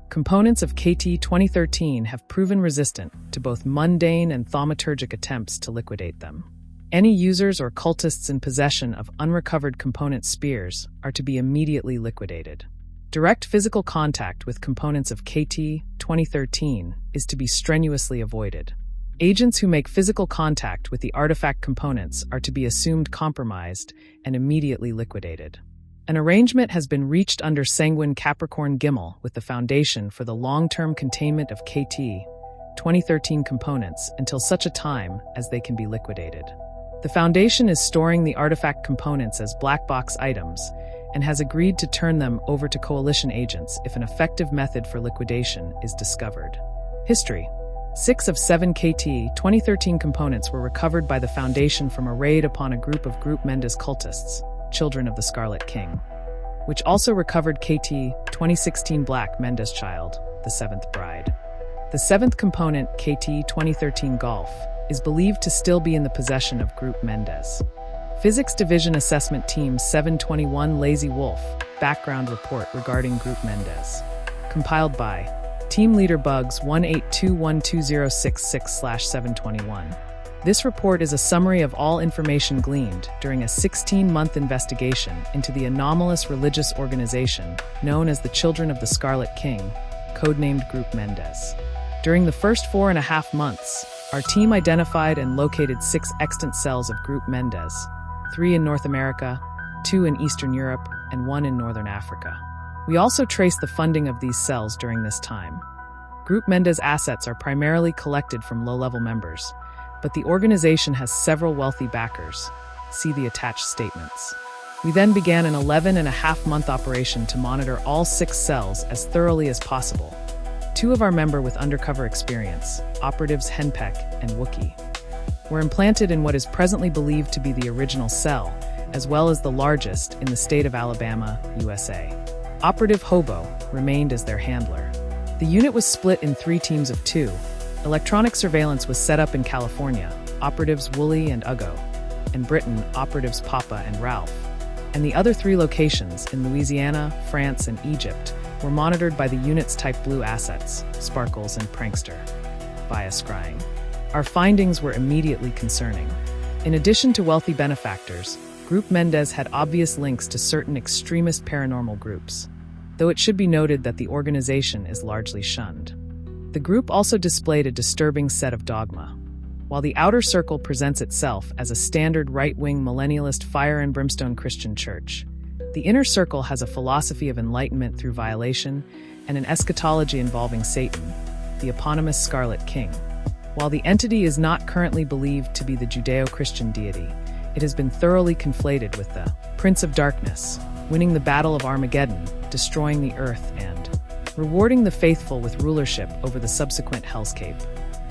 Components of KT 2013 have proven resistant to both mundane and thaumaturgic attempts to liquidate them. Any users or cultists in possession of unrecovered component spears are to be immediately liquidated. Direct physical contact with components of KT 2013 is to be strenuously avoided. Agents who make physical contact with the artifact components are to be assumed compromised and immediately liquidated. An arrangement has been reached under Sanguine Capricorn Gimel with the Foundation for the long-term containment of KT 2013 components until such a time as they can be liquidated. The Foundation is storing the artifact components as black box items and has agreed to turn them over to Coalition agents if an effective method for liquidation is discovered. History. 6 of 7 KT 2013 components were recovered by the Foundation from a raid upon a group of Group Mendez cultists, Children of the Scarlet King, which also recovered KT 2016 Black Mendez Child, the Seventh Bride. The 7th component, KT 2013 Golf, is believed to still be in the possession of Group Mendez. Physics Division Assessment Team 721 Lazy Wolf, background report regarding Group Mendez. Compiled by Team Leader Bugs 182120666/721. This report is a summary of all information gleaned during a 16-month investigation into the anomalous religious organization known as the Children of the Scarlet King, codenamed Group Mendez. During the first 4.5 months, our team identified and located 6 extant cells of Group Mendez, 3 in North America, 2 in Eastern Europe, and 1 in Northern Africa. We also traced the funding of these cells during this time. Group Mendez assets are primarily collected from low-level members, but the organization has several wealthy backers. See the attached statements. We then began an 11.5-month operation to monitor all 6 cells as thoroughly as possible. 2 of our members with undercover experience, operatives Henpeck and Wookie, were implanted in what is presently believed to be the original cell, as well as the largest in the state of Alabama, USA. Operative Hobo remained as their handler. The unit was split in 3 teams of 2. Electronic surveillance was set up in California, operatives Wooly and Uggo, and Britain, operatives Papa and Ralph. And the other 3 locations, in Louisiana, France, and Egypt, were monitored by the unit's Type Blue assets, Sparkles and Prankster, via scrying. Our findings were immediately concerning. In addition to wealthy benefactors, Group Mendez had obvious links to certain extremist paranormal groups, though it should be noted that the organization is largely shunned. The group also displayed a disturbing set of dogma. While the outer circle presents itself as a standard right-wing millennialist fire and brimstone Christian church, the inner circle has a philosophy of enlightenment through violation and an eschatology involving Satan, the eponymous Scarlet King. While the entity is not currently believed to be the Judeo-Christian deity, it has been thoroughly conflated with the Prince of Darkness, winning the Battle of Armageddon, destroying the earth, and rewarding the faithful with rulership over the subsequent Hell's Cape.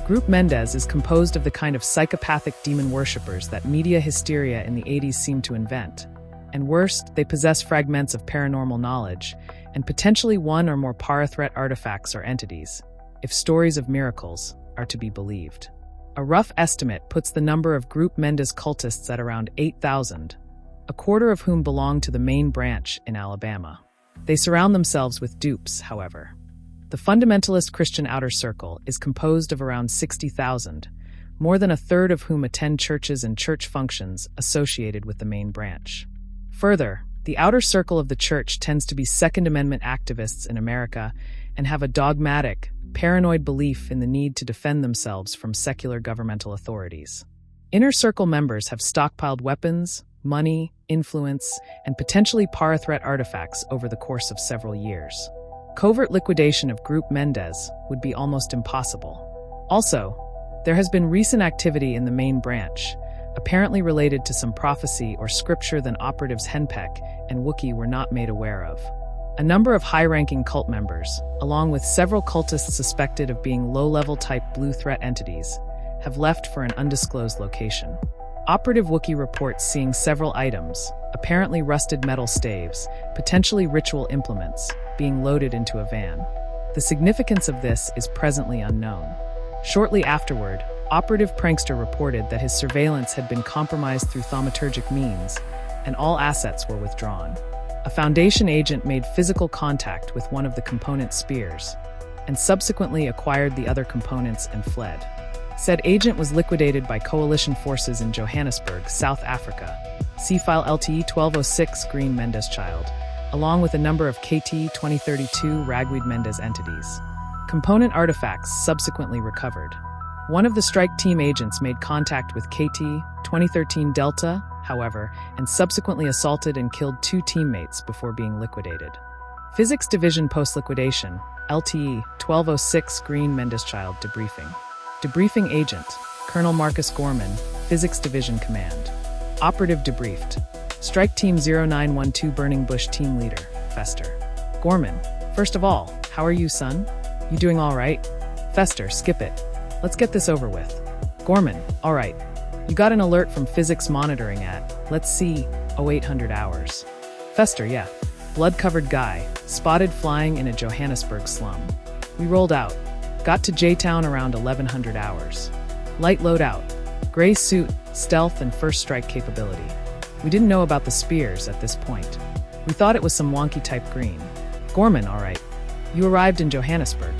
Group Mendez is composed of the kind of psychopathic demon worshippers that media hysteria in the 80s seemed to invent. And worst, they possess fragments of paranormal knowledge, and potentially 1 or more para-threat artifacts or entities, if stories of miracles are to be believed. A rough estimate puts the number of Group Mendez cultists at around 8,000, a quarter of whom belong to the main branch in Alabama. They surround themselves with dupes, however. The fundamentalist Christian outer circle is composed of around 60,000, more than a third of whom attend churches and church functions associated with the main branch. Further, the outer circle of the church tends to be Second Amendment activists in America and have a dogmatic, paranoid belief in the need to defend themselves from secular governmental authorities. Inner circle members have stockpiled weapons, money, influence, and potentially para-threat artifacts over the course of several years. Covert liquidation of Group Mendez would be almost impossible. Also, there has been recent activity in the main branch, apparently related to some prophecy or scripture that operatives Henpeck and Wookiee were not made aware of. A number of high-ranking cult members, along with several cultists suspected of being low-level type blue threat entities, have left for an undisclosed location. Operative Wookiee reports seeing several items, apparently rusted metal staves, potentially ritual implements, being loaded into a van. The significance of this is presently unknown. Shortly afterward, Operative Prankster reported that his surveillance had been compromised through thaumaturgic means, and all assets were withdrawn. A Foundation agent made physical contact with one of the component spears, and subsequently acquired the other components and fled. Said agent was liquidated by coalition forces in Johannesburg, South Africa. See file LTE 1206 Green Mendez Child, along with a number of KT 2032 Ragweed Mendez entities. Component artifacts subsequently recovered. One of the strike team agents made contact with KT 2013 Delta, however, and subsequently assaulted and killed 2 teammates before being liquidated. Physics Division Post-Liquidation, LTE 1206 Green Mendez Child Debriefing. Debriefing Agent, Colonel Marcus Gorman, Physics Division Command. Operative debriefed. Strike Team 0912 Burning Bush Team Leader, Fester. Gorman, first of all, how are you, son? You doing all right? Fester, skip it. Let's get this over with. Gorman, all right. You got an alert from physics monitoring at, let's see, 0800 hours. Fester, yeah. Blood-covered guy, spotted flying in a Johannesburg slum. We rolled out. Got to J-Town around 1100 hours. Light loadout. Gray suit, stealth, and first strike capability. We didn't know about the spears at this point. We thought it was some wonky type green. Gorman, all right. You arrived in Johannesburg.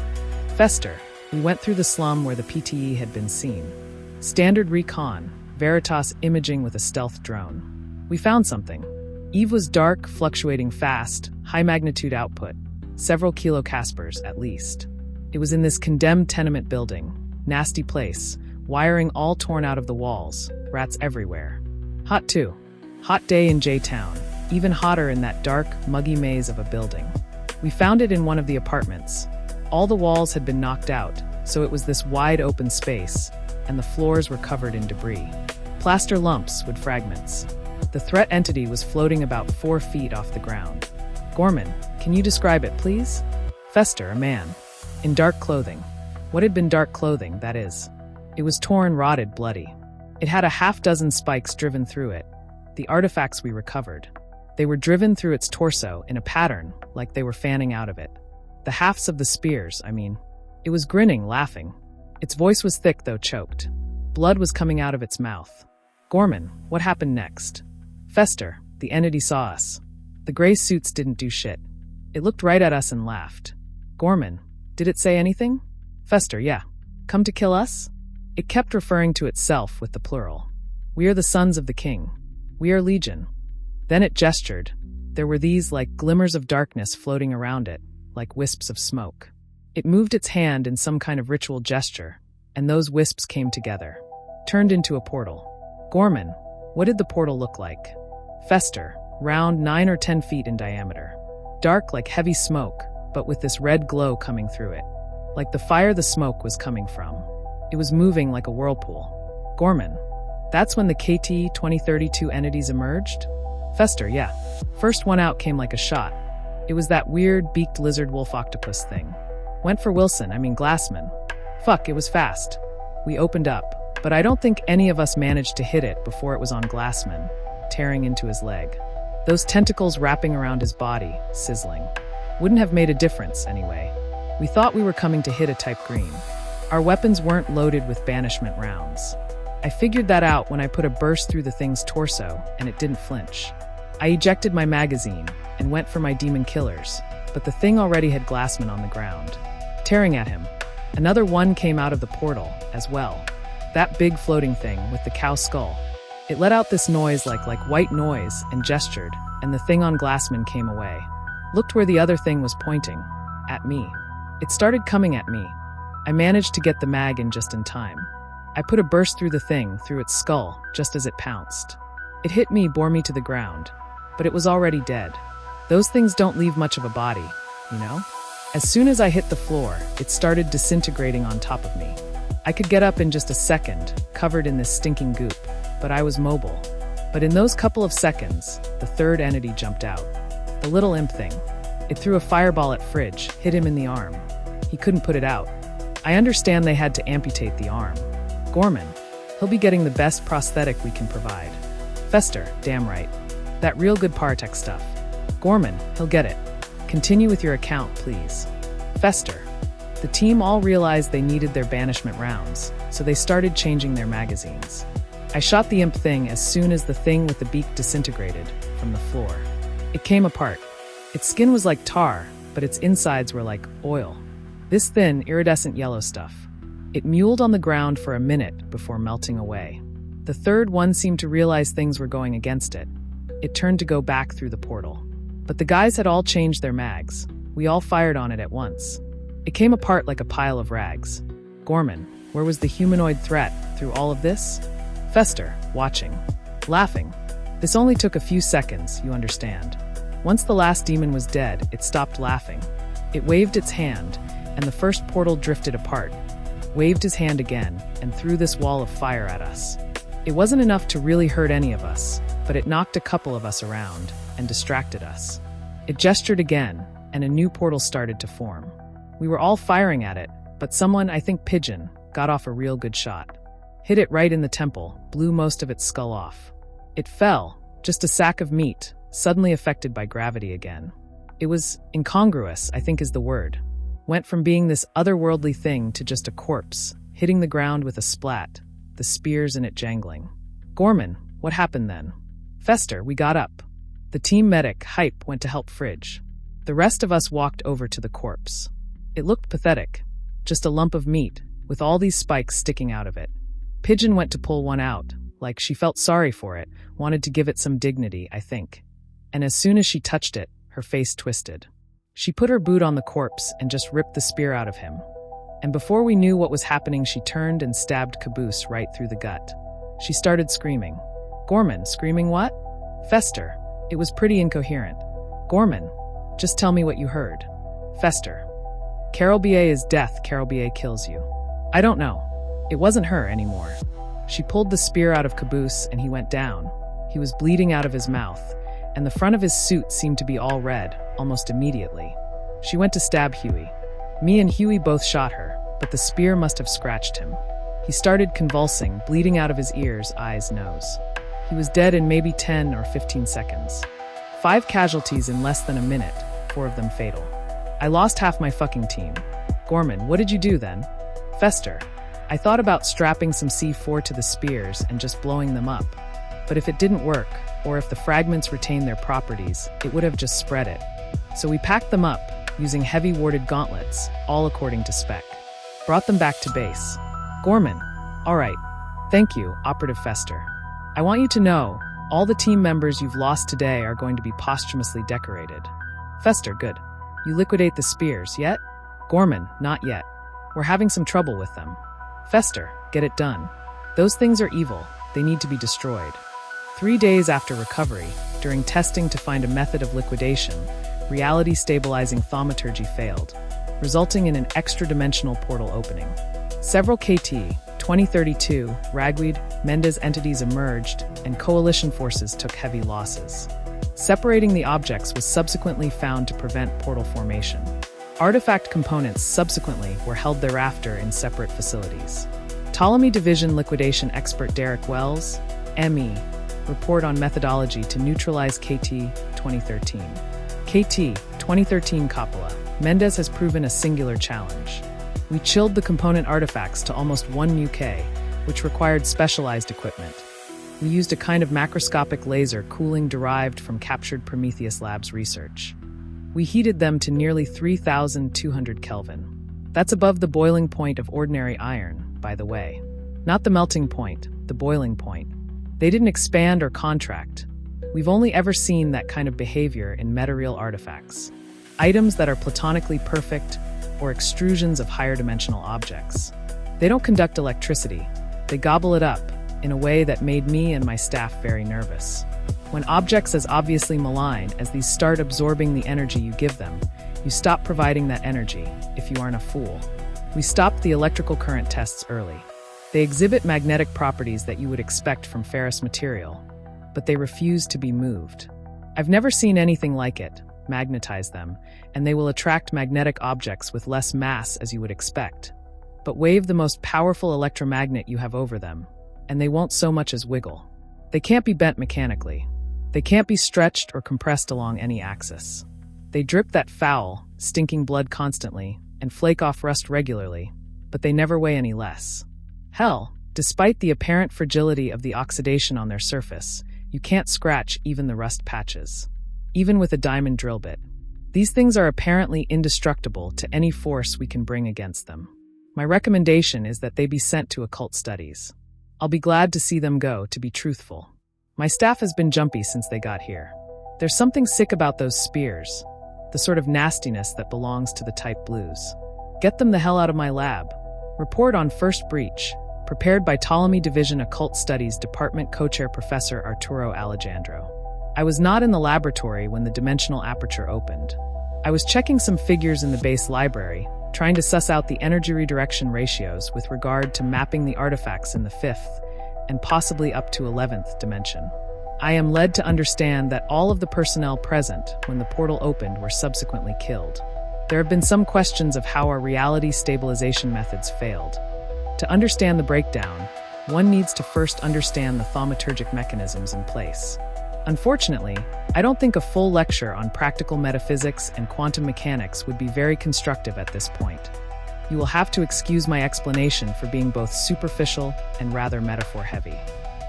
Fester, we went through the slum where the PTE had been seen. Standard recon, Veritas imaging with a stealth drone. We found something. Eve was dark, fluctuating fast, high magnitude output, several kilocaspers at least. It was in this condemned tenement building, nasty place, wiring all torn out of the walls, rats everywhere. Hot too. Hot day in J-Town, even hotter in that dark, muggy maze of a building. We found it in one of the apartments. All the walls had been knocked out, so it was this wide open space, and the floors were covered in debris. Plaster lumps with fragments. The threat entity was floating about 4 feet off the ground. Gorman, can you describe it, please? Fester, a man. In dark clothing. What had been dark clothing, that is. It was torn, rotted, bloody. It had a half-dozen spikes driven through it. The artifacts we recovered. They were driven through its torso in a pattern, like they were fanning out of it. The halves of the spears, I mean. It was grinning, laughing. Its voice was thick, though choked. Blood was coming out of its mouth. Gorman, what happened next? Fester, the entity saw us. The gray suits didn't do shit. It looked right at us and laughed. Gorman, did it say anything? Fester, yeah. Come to kill us? It kept referring to itself with the plural. We are the sons of the king. We are legion. Then it gestured. There were these, like, glimmers of darkness floating around it, like wisps of smoke. It moved its hand in some kind of ritual gesture, and those wisps came together. Turned into a portal. Gorman, what did the portal look like? Fester, round 9 or 10 feet in diameter. Dark like heavy smoke, but with this red glow coming through it. Like the fire the smoke was coming from. It was moving like a whirlpool. Gorman, that's when the KT 2032 entities emerged? Fester, yeah. First one out came like a shot. It was that weird beaked lizard wolf octopus thing. Went for Glassman. Fuck, it was fast. We opened up, but I don't think any of us managed to hit it before it was on Glassman, tearing into his leg. Those tentacles wrapping around his body, sizzling. Wouldn't have made a difference, anyway. We thought we were coming to hit a Type Green. Our weapons weren't loaded with banishment rounds. I figured that out when I put a burst through the thing's torso, and it didn't flinch. I ejected my magazine, and went for my demon killers, but the thing already had Glassman on the ground. Tearing at him. Another one came out of the portal, as well. That big floating thing with the cow skull. It let out this noise like white noise and gestured, and the thing on Glassman came away. Looked where the other thing was pointing. At me. It started coming at me. I managed to get the mag in just in time. I put a burst through the thing, through its skull, just as it pounced. It hit me, bore me to the ground. But it was already dead. Those things don't leave much of a body, you know? As soon as I hit the floor, it started disintegrating on top of me. I could get up in just a second, covered in this stinking goop, but I was mobile. But in those couple of seconds, the third entity jumped out. The little imp thing. It threw a fireball at Fridge, hit him in the arm. He couldn't put it out. I understand they had to amputate the arm. Gorman, he'll be getting the best prosthetic we can provide. Fester, damn right. That real good Paratech stuff. Gorman, he'll get it. Continue with your account, please. Fester. The team all realized they needed their banishment rounds, so they started changing their magazines. I shot the imp thing as soon as the thing with the beak disintegrated from the floor. It came apart. Its skin was like tar, but its insides were like oil. This thin, iridescent yellow stuff. It muled on the ground for a minute before melting away. The third one seemed to realize things were going against it. It turned to go back through the portal. But the guys had all changed their mags. We all fired on it at once. It came apart like a pile of rags. Gorman, where was the humanoid threat through all of this? Fester, watching. Laughing. This only took a few seconds, you understand. Once the last demon was dead, it stopped laughing. It waved its hand, and the first portal drifted apart. Waved his hand again, and threw this wall of fire at us. It wasn't enough to really hurt any of us, but it knocked a couple of us around and distracted us. It gestured again, and a new portal started to form. We were all firing at it, but someone, I think Pigeon, got off a real good shot. Hit it right in the temple, blew most of its skull off. It fell, just a sack of meat, suddenly affected by gravity again. It was incongruous, I think is the word. Went from being this otherworldly thing to just a corpse, hitting the ground with a splat, the spears in it jangling. Gorman, what happened then? Fester, we got up. The team medic, Hype, went to help Fridge. The rest of us walked over to the corpse. It looked pathetic, just a lump of meat, with all these spikes sticking out of it. Pigeon went to pull one out, like she felt sorry for it, wanted to give it some dignity, I think. And as soon as she touched it, her face twisted. She put her boot on the corpse and just ripped the spear out of him. And before we knew what was happening, she turned and stabbed Caboose right through the gut. She started screaming. Gorman, screaming what? Fester, it was pretty incoherent. Gorman, just tell me what you heard. Fester, Carol B.A. is death, Carol B.A. kills you. I don't know. It wasn't her anymore. She pulled the spear out of Caboose and he went down. He was bleeding out of his mouth, and the front of his suit seemed to be all red, almost immediately. She went to stab Huey. Me and Huey both shot her, but the spear must have scratched him. He started convulsing, bleeding out of his ears, eyes, nose. He was dead in maybe 10 or 15 seconds. 5 casualties in less than a minute, 4 of them fatal. I lost half my fucking team. Gorman, what did you do then? Fester, I thought about strapping some C4 to the spears and just blowing them up. But if it didn't work, or if the fragments retained their properties, it would have just spread it. So we packed them up, using heavy warded gauntlets, all according to spec. Brought them back to base. Gorman, all right. Thank you, Operative Fester. I want you to know, all the team members you've lost today are going to be posthumously decorated. Fester, good. You liquidate the spears, yet? Gorman, not yet. We're having some trouble with them. Fester, get it done. Those things are evil. They need to be destroyed. 3 days after recovery, during testing to find a method of liquidation, reality-stabilizing thaumaturgy failed, resulting in an extra-dimensional portal opening. Several KT, 2032, Ragweed, Mendez entities emerged, and coalition forces took heavy losses. Separating the objects was subsequently found to prevent portal formation. Artifact components subsequently were held thereafter in separate facilities. Ptolemy Division Liquidation Expert Derek Wells, ME, report on methodology to neutralize KT 2013. KT 2013 Coppola. Mendez has proven a singular challenge. We chilled the component artifacts to almost 1 UK, which required specialized equipment. We used a kind of macroscopic laser cooling derived from captured Prometheus Labs research. We heated them to nearly 3,200 Kelvin. That's above the boiling point of ordinary iron, by the way. Not the melting point, the boiling point. They didn't expand or contract. We've only ever seen that kind of behavior in metareal artifacts. Items that are platonically perfect or extrusions of higher dimensional objects. They don't conduct electricity. They gobble it up in a way that made me and my staff very nervous. When objects as obviously malign as these start absorbing the energy you give them, you stop providing that energy, if you aren't a fool. We stopped the electrical current tests early. They exhibit magnetic properties that you would expect from ferrous material, but they refuse to be moved. I've never seen anything like it. Magnetize them, and they will attract magnetic objects with less mass as you would expect. But wave the most powerful electromagnet you have over them, and they won't so much as wiggle. They can't be bent mechanically. They can't be stretched or compressed along any axis. They drip that foul, stinking blood constantly, and flake off rust regularly, but they never weigh any less. Hell, despite the apparent fragility of the oxidation on their surface, you can't scratch even the rust patches. Even with a diamond drill bit. These things are apparently indestructible to any force we can bring against them. My recommendation is that they be sent to occult studies. I'll be glad to see them go, to be truthful. My staff has been jumpy since they got here. There's something sick about those spears, the sort of nastiness that belongs to the type blues. Get them the hell out of my lab. Report on first breach, prepared by Ptolemy Division Occult Studies Department Co-Chair Professor Arturo Alejandro. I was not in the laboratory when the dimensional aperture opened. I was checking some figures in the base library, trying to suss out the energy redirection ratios with regard to mapping the artifacts in the 5th and possibly up to 11th dimension. I am led to understand that all of the personnel present when the portal opened were subsequently killed. There have been some questions of how our reality stabilization methods failed. To understand the breakdown, one needs to first understand the thaumaturgic mechanisms in place. Unfortunately, I don't think a full lecture on practical metaphysics and quantum mechanics would be very constructive at this point. You will have to excuse my explanation for being both superficial and rather metaphor-heavy.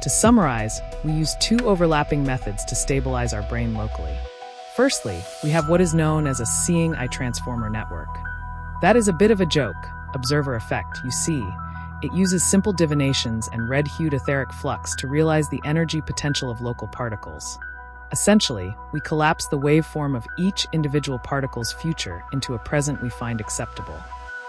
To summarize, we use two overlapping methods to stabilize our brain locally. Firstly, we have what is known as a seeing eye transformer network. That is a bit of a joke, observer effect, you see. It uses simple divinations and red-hued etheric flux to realize the energy potential of local particles. Essentially, we collapse the waveform of each individual particle's future into a present we find acceptable.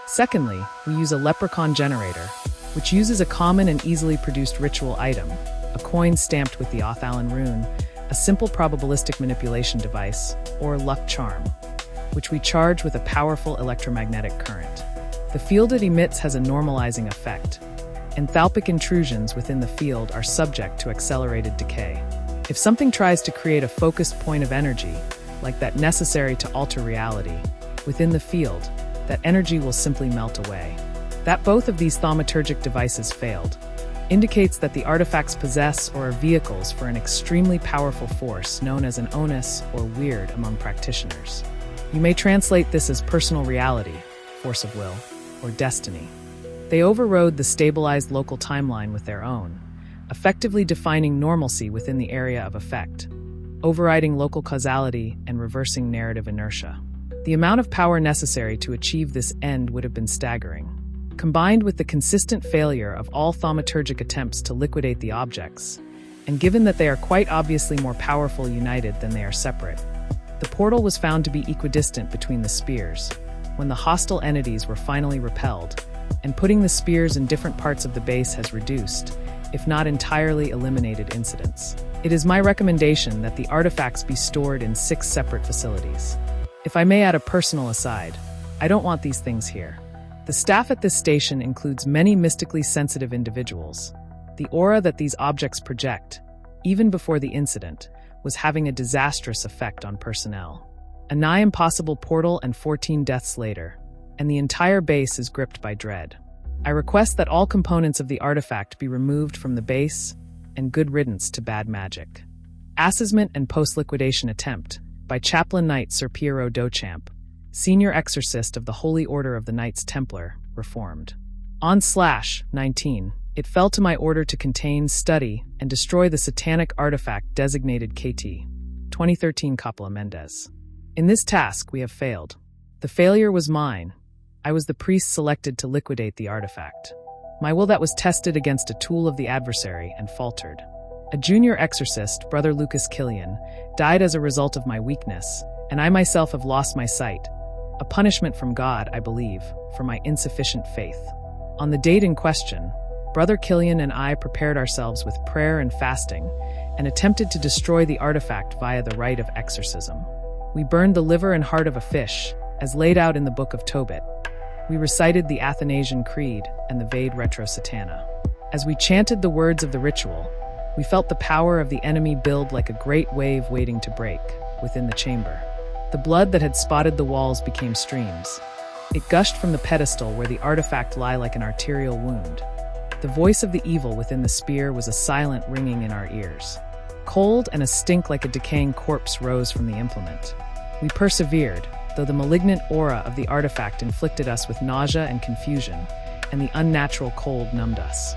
Secondly, we use a leprechaun generator, which uses a common and easily produced ritual item, a coin stamped with the Othallan rune, a simple probabilistic manipulation device, or luck charm, which we charge with a powerful electromagnetic current. The field it emits has a normalizing effect. Enthalpic intrusions within the field are subject to accelerated decay. If something tries to create a focused point of energy, like that necessary to alter reality, within the field, that energy will simply melt away. That both of these thaumaturgic devices failed indicates that the artifacts possess or are vehicles for an extremely powerful force known as an onus or weird among practitioners. You may translate this as personal reality, force of will, or destiny. They overrode the stabilized local timeline with their own, effectively defining normalcy within the area of effect, overriding local causality and reversing narrative inertia. The amount of power necessary to achieve this end would have been staggering. Combined with the consistent failure of all thaumaturgic attempts to liquidate the objects, and given that they are quite obviously more powerful united than they are separate, the portal was found to be equidistant between the spears, when the hostile entities were finally repelled, and putting the spears in different parts of the base has reduced, if not entirely eliminated incidents. It is my recommendation that the artifacts be stored in 6 separate facilities. If I may add a personal aside, I don't want these things here. The staff at this station includes many mystically sensitive individuals. The aura that these objects project, even before the incident, was having a disastrous effect on personnel. A nigh impossible portal and 14 deaths later, and the entire base is gripped by dread. I request that all components of the artifact be removed from the base, and good riddance to bad magic. Assessment and Post-Liquidation Attempt by Chaplain Knight Sir Piero Dochamp, Senior Exorcist of the Holy Order of the Knights Templar, Reformed. On /19, it fell to my order to contain, study, and destroy the satanic artifact designated KT 2013 Coppola Mendez. In this task, we have failed. The failure was mine. I was the priest selected to liquidate the artifact. My will that was tested against a tool of the adversary and faltered. A junior exorcist, Brother Lucas Killian, died as a result of my weakness, and I myself have lost my sight. A punishment from God, I believe, for my insufficient faith. On the date in question, Brother Killian and I prepared ourselves with prayer and fasting and attempted to destroy the artifact via the rite of exorcism. We burned the liver and heart of a fish, as laid out in the Book of Tobit. We recited the Athanasian Creed and the Vade Retro Satana. As we chanted the words of the ritual, we felt the power of the enemy build like a great wave waiting to break within the chamber. The blood that had spotted the walls became streams. It gushed from the pedestal where the artifact lay like an arterial wound. The voice of the evil within the spear was a silent ringing in our ears. Cold and a stink like a decaying corpse rose from the implement. We persevered, though the malignant aura of the artifact inflicted us with nausea and confusion, and the unnatural cold numbed us.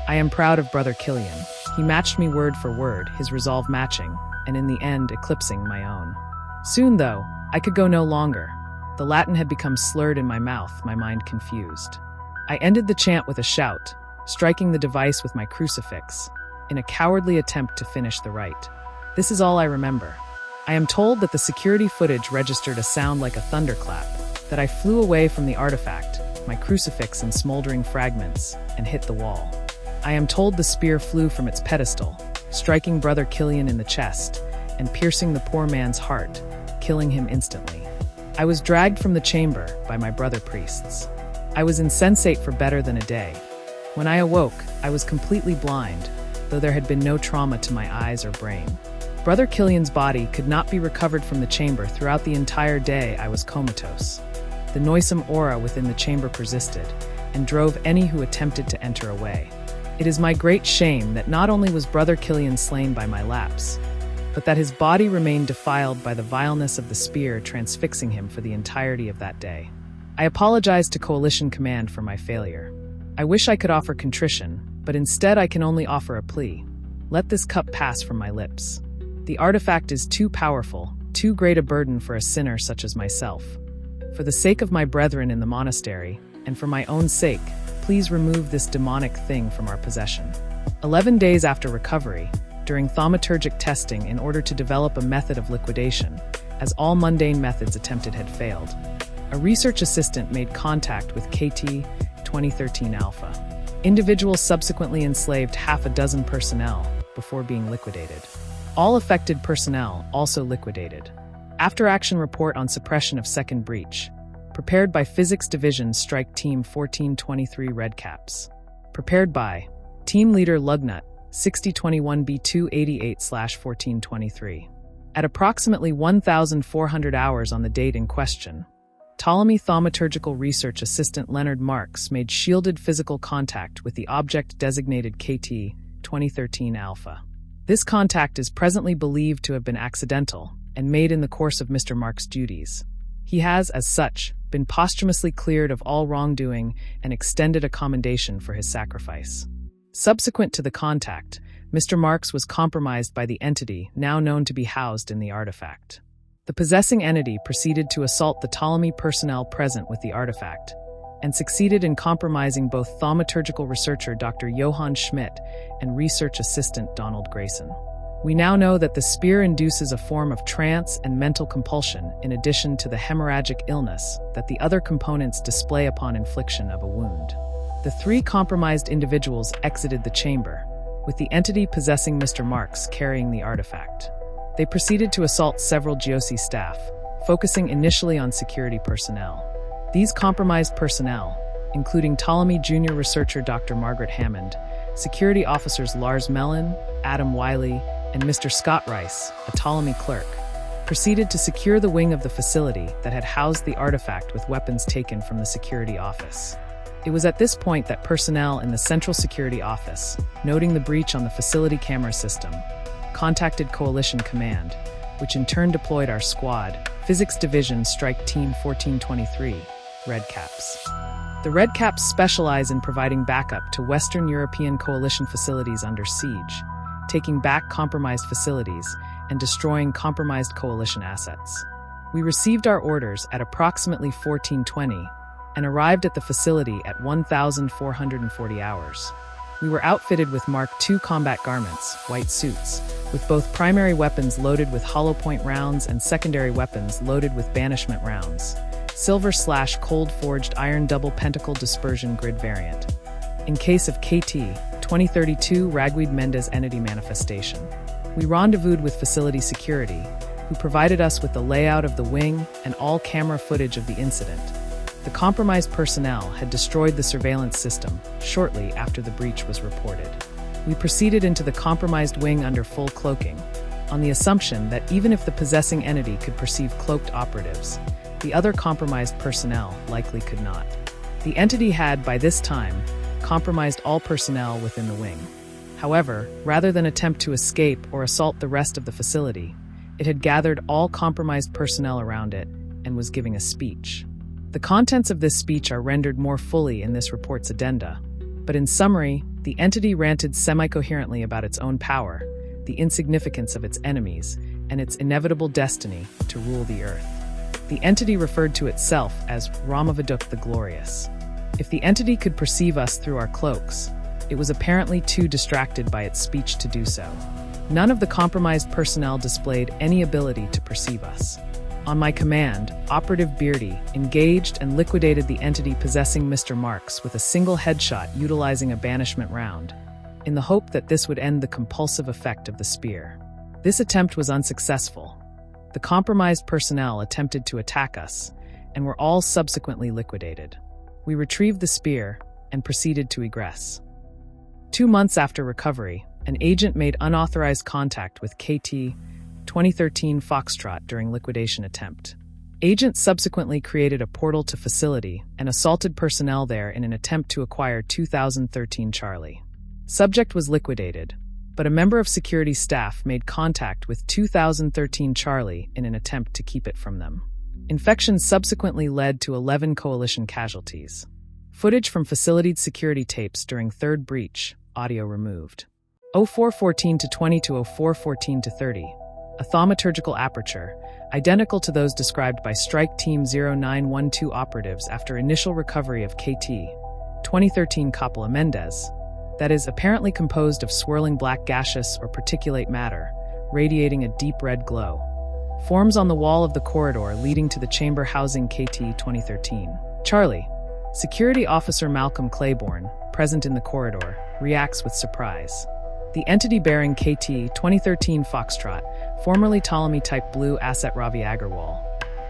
I am proud of Brother Killian. He matched me word for word, his resolve matching, and in the end eclipsing my own. Soon, though, I could go no longer. The Latin had become slurred in my mouth, my mind confused. I ended the chant with a shout, striking the device with my crucifix, in a cowardly attempt to finish the rite. This is all I remember. I am told that the security footage registered a sound like a thunderclap, that I flew away from the artifact, my crucifix in smoldering fragments, and hit the wall. I am told the spear flew from its pedestal, striking Brother Killian in the chest, and piercing the poor man's heart, killing him instantly. I was dragged from the chamber by my brother priests. I was insensate for better than a day. When I awoke, I was completely blind, though there had been no trauma to my eyes or brain. Brother Killian's body could not be recovered from the chamber. Throughout the entire day, I was comatose. The noisome aura within the chamber persisted, and drove any who attempted to enter away. It is my great shame that not only was Brother Killian slain by my lapse, but that his body remained defiled by the vileness of the spear transfixing him for the entirety of that day. I apologize to Coalition Command for my failure. I wish I could offer contrition, but instead I can only offer a plea. Let this cup pass from my lips. The artifact is too powerful, too great a burden for a sinner such as myself. For the sake of my brethren in the monastery, and for my own sake, please remove this demonic thing from our possession. 11 days after recovery, during thaumaturgic testing in order to develop a method of liquidation, as all mundane methods attempted had failed, a research assistant made contact with SCP-231 Alpha. Individuals subsequently enslaved half a dozen personnel before being liquidated. All affected personnel also liquidated. After-action report on suppression of second breach. Prepared by Physics Division Strike Team 1423 Redcaps. Prepared by Team Leader Lugnut, 6021B288/1423. At approximately 1,400 hours on the date in question, Ptolemy Thaumaturgical Research Assistant Leonard Marks made shielded physical contact with the object designated KT-2013 Alpha. This contact is presently believed to have been accidental and made in the course of Mr. Marks' duties. He has, as such, been posthumously cleared of all wrongdoing and extended a commendation for his sacrifice. Subsequent to the contact, Mr. Marks was compromised by the entity now known to be housed in the artifact. The possessing entity proceeded to assault the Ptolemy personnel present with the artifact, and succeeded in compromising both thaumaturgical researcher Dr. Johann Schmidt and research assistant Donald Grayson. We now know that the spear induces a form of trance and mental compulsion in addition to the hemorrhagic illness that the other components display upon infliction of a wound. The three compromised individuals exited the chamber, with the entity possessing Mr. Marks carrying the artifact. They proceeded to assault several GOC staff, focusing initially on security personnel. These compromised personnel, including Ptolemy Junior Researcher Dr. Margaret Hammond, security officers Lars Mellon, Adam Wiley, and Mr. Scott Rice, a Ptolemy clerk, proceeded to secure the wing of the facility that had housed the artifact with weapons taken from the security office. It was at this point that personnel in the Central Security Office, noting the breach on the facility camera system, contacted Coalition Command, which in turn deployed our squad, Physics Division Strike Team 1423, Redcaps. The Redcaps specialize in providing backup to Western European Coalition facilities under siege, taking back compromised facilities and destroying compromised Coalition assets. We received our orders at approximately 1420, and arrived at the facility at 1,440 hours. We were outfitted with Mark II combat garments, white suits, with both primary weapons loaded with hollow point rounds and secondary weapons loaded with banishment rounds. Silver/cold-forged iron double pentacle dispersion grid variant. In case of KT-2032 Ragweed Mendez entity manifestation, we rendezvoused with facility security, who provided us with the layout of the wing and all camera footage of the incident. The compromised personnel had destroyed the surveillance system shortly after the breach was reported. We proceeded into the compromised wing under full cloaking, on the assumption that even if the possessing entity could perceive cloaked operatives, the other compromised personnel likely could not. The entity had, by this time, compromised all personnel within the wing. However, rather than attempt to escape or assault the rest of the facility, it had gathered all compromised personnel around it and was giving a speech. The contents of this speech are rendered more fully in this report's addenda, but in summary, the entity ranted semi-coherently about its own power, the insignificance of its enemies, and its inevitable destiny to rule the earth. The entity referred to itself as Ramavaduk the Glorious. If the entity could perceive us through our cloaks, it was apparently too distracted by its speech to do so. None of the compromised personnel displayed any ability to perceive us. On my command, Operative Beardy engaged and liquidated the entity possessing Mr. Marks with a single headshot utilizing a banishment round, in the hope that this would end the compulsive effect of the spear. This attempt was unsuccessful. The compromised personnel attempted to attack us, and were all subsequently liquidated. We retrieved the spear and proceeded to egress. 2 months after recovery, an agent made unauthorized contact with KT-2013 Foxtrot during liquidation attempt. Agent subsequently created a portal to facility and assaulted personnel there in an attempt to acquire 2013 Charlie. Subject was liquidated, but a member of security staff made contact with 2013 Charlie in an attempt to keep it from them. Infection subsequently led to 11 coalition casualties. Footage from facility security tapes during third breach, audio removed. 0414 to 20 to 0414 to 30. A thaumaturgical aperture, identical to those described by Strike Team 0912 operatives after initial recovery of KT-2013 Coppola Mendez, that is apparently composed of swirling black gaseous or particulate matter, radiating a deep red glow. Forms on the wall of the corridor leading to the chamber housing KT-2013. Charlie. Security Officer Malcolm Claiborne, present in the corridor, reacts with surprise. The entity bearing KT-2013 Foxtrot, formerly Ptolemy-type blue asset Ravi Agarwal,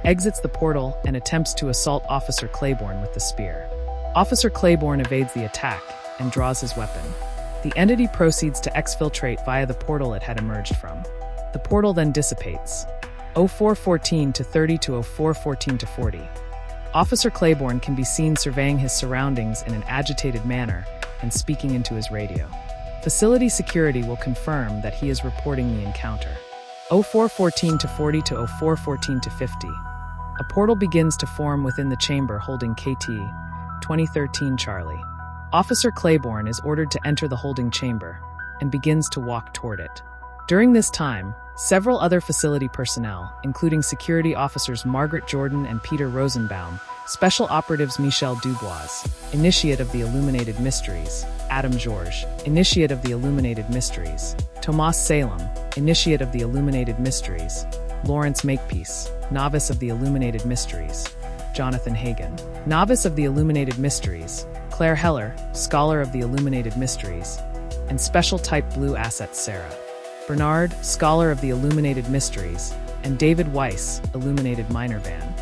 exits the portal and attempts to assault Officer Claiborne with the spear. Officer Claiborne evades the attack and draws his weapon. The entity proceeds to exfiltrate via the portal it had emerged from. The portal then dissipates. 0414 to 30 to 0414 to 40. Officer Claiborne can be seen surveying his surroundings in an agitated manner and speaking into his radio. Facility security will confirm that he is reporting the encounter. 0414 to 40 to 0414 to 50. A portal begins to form within the chamber holding KT-2013 Charlie. Officer Claiborne is ordered to enter the holding chamber and begins to walk toward it. During this time, several other facility personnel, including security officers Margaret Jordan and Peter Rosenbaum, Special Operatives Michel Dubois, Initiate of the Illuminated Mysteries, Adam Georges, Initiate of the Illuminated Mysteries, Tomas Salem, Initiate of the Illuminated Mysteries, Lawrence Makepeace, Novice of the Illuminated Mysteries, Jonathan Hagen, Novice of the Illuminated Mysteries, Claire Heller, Scholar of the Illuminated Mysteries, and Special Type Blue Asset Sarah. Bernard, Scholar of the Illuminated Mysteries, and David Weiss, Illuminated Minor Van.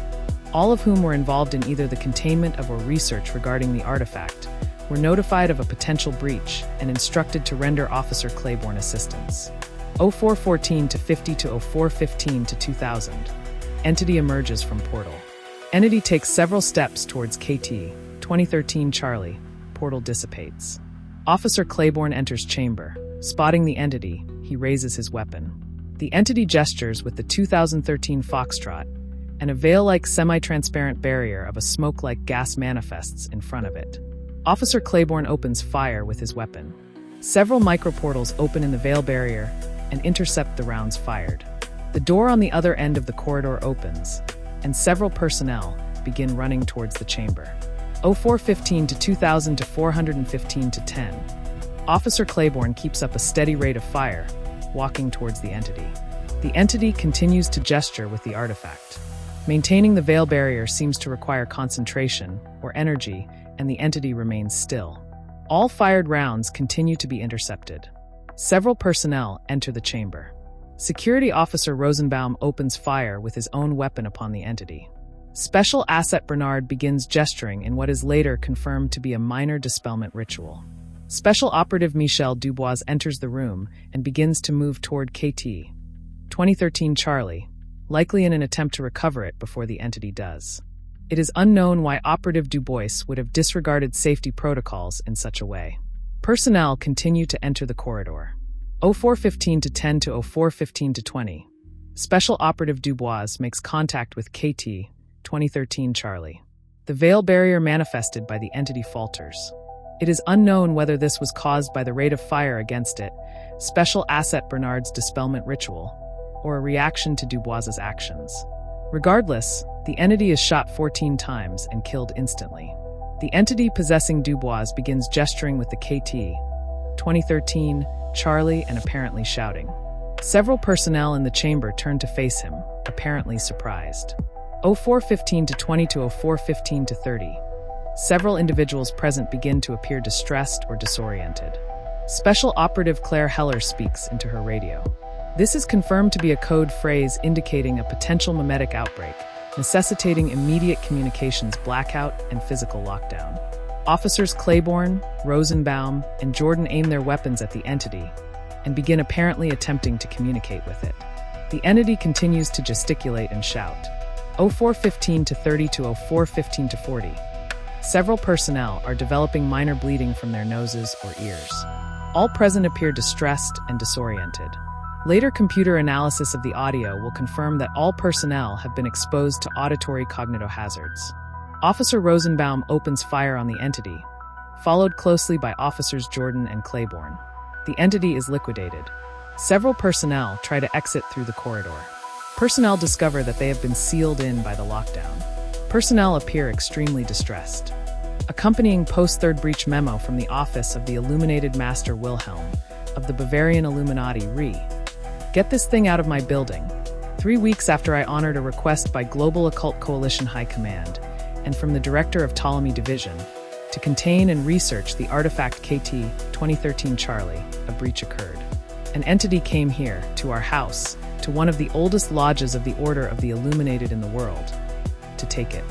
All of whom were involved in either the containment of or research regarding the artifact, were notified of a potential breach and instructed to render Officer Claiborne assistance. 0414 to 50 to 0415 to 2000. Entity emerges from portal. Entity takes several steps towards KT-2013 Charlie. Portal dissipates. Officer Claiborne enters chamber. Spotting the entity, he raises his weapon. The entity gestures with the 2013 Foxtrot, and a veil-like semi-transparent barrier of a smoke-like gas manifests in front of it. Officer Claiborne opens fire with his weapon. Several microportals open in the veil barrier and intercept the rounds fired. The door on the other end of the corridor opens, and several personnel begin running towards the chamber. 0415 to 2000 to 415 to 10. Officer Claiborne keeps up a steady rate of fire, walking towards the entity. The entity continues to gesture with the artifact. Maintaining the veil barrier seems to require concentration or energy, and the entity remains still. All fired rounds continue to be intercepted. Several personnel enter the chamber. Security Officer Rosenbaum opens fire with his own weapon upon the entity. Special Asset Bernard begins gesturing in what is later confirmed to be a minor dispelment ritual. Special Operative Michel Dubois enters the room and begins to move toward KT 2013 Charlie, likely in an attempt to recover it before the entity does. It is unknown why Operative Dubois would have disregarded safety protocols in such a way. Personnel continue to enter the corridor. 0415 to 10 to 0415 to 20. Special Operative Dubois makes contact with KT 2013 Charlie. The veil barrier manifested by the entity falters. It is unknown whether this was caused by the rate of fire against it, Special Asset Bernard's dispelment ritual, or a reaction to Dubois's actions. Regardless, the entity is shot 14 times and killed instantly. The entity possessing Dubois begins gesturing with the KT 2013 Charlie and apparently shouting. Several personnel in the chamber turn to face him, apparently surprised. 0415 to 20 to 0415 to 30. Several individuals present begin to appear distressed or disoriented. Special Operative Claire Heller speaks into her radio. This is confirmed to be a code phrase indicating a potential memetic outbreak, necessitating immediate communications blackout and physical lockdown. Officers Claiborne, Rosenbaum, and Jordan aim their weapons at the entity and begin apparently attempting to communicate with it. The entity continues to gesticulate and shout. 0415 to 30 to 0415 to 40. Several personnel are developing minor bleeding from their noses or ears. All present appear distressed and disoriented. Later computer analysis of the audio will confirm that all personnel have been exposed to auditory cognitohazards. Officer Rosenbaum opens fire on the entity, followed closely by Officers Jordan and Claiborne. The entity is liquidated. Several personnel try to exit through the corridor. Personnel discover that they have been sealed in by the lockdown. Personnel appear extremely distressed. Accompanying post-third breach memo from the office of the Illuminated Master Wilhelm of the Bavarian Illuminati Re. Get this thing out of my building. 3 weeks after I honored a request by Global Occult Coalition High Command and from the Director of Ptolemy Division to contain and research the artifact KT 2013 Charlie, a breach occurred. An entity came here, to our house, to one of the oldest lodges of the Order of the Illuminated in the world, to take it.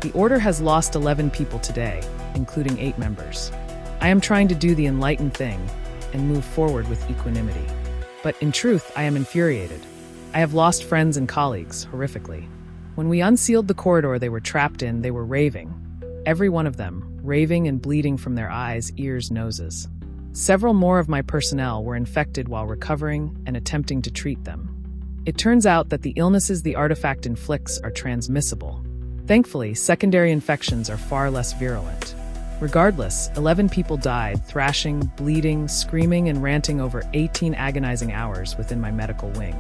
The Order has lost 11 people today, including 8 members. I am trying to do the enlightened thing and move forward with equanimity. But in truth, I am infuriated. I have lost friends and colleagues, horrifically. When we unsealed the corridor they were trapped in, they were raving. Every one of them, raving and bleeding from their eyes, ears, noses. Several more of my personnel were infected while recovering and attempting to treat them. It turns out that the illnesses the artifact inflicts are transmissible. Thankfully, secondary infections are far less virulent. Regardless, 11 people died, thrashing, bleeding, screaming, and ranting over 18 agonizing hours within my medical wing.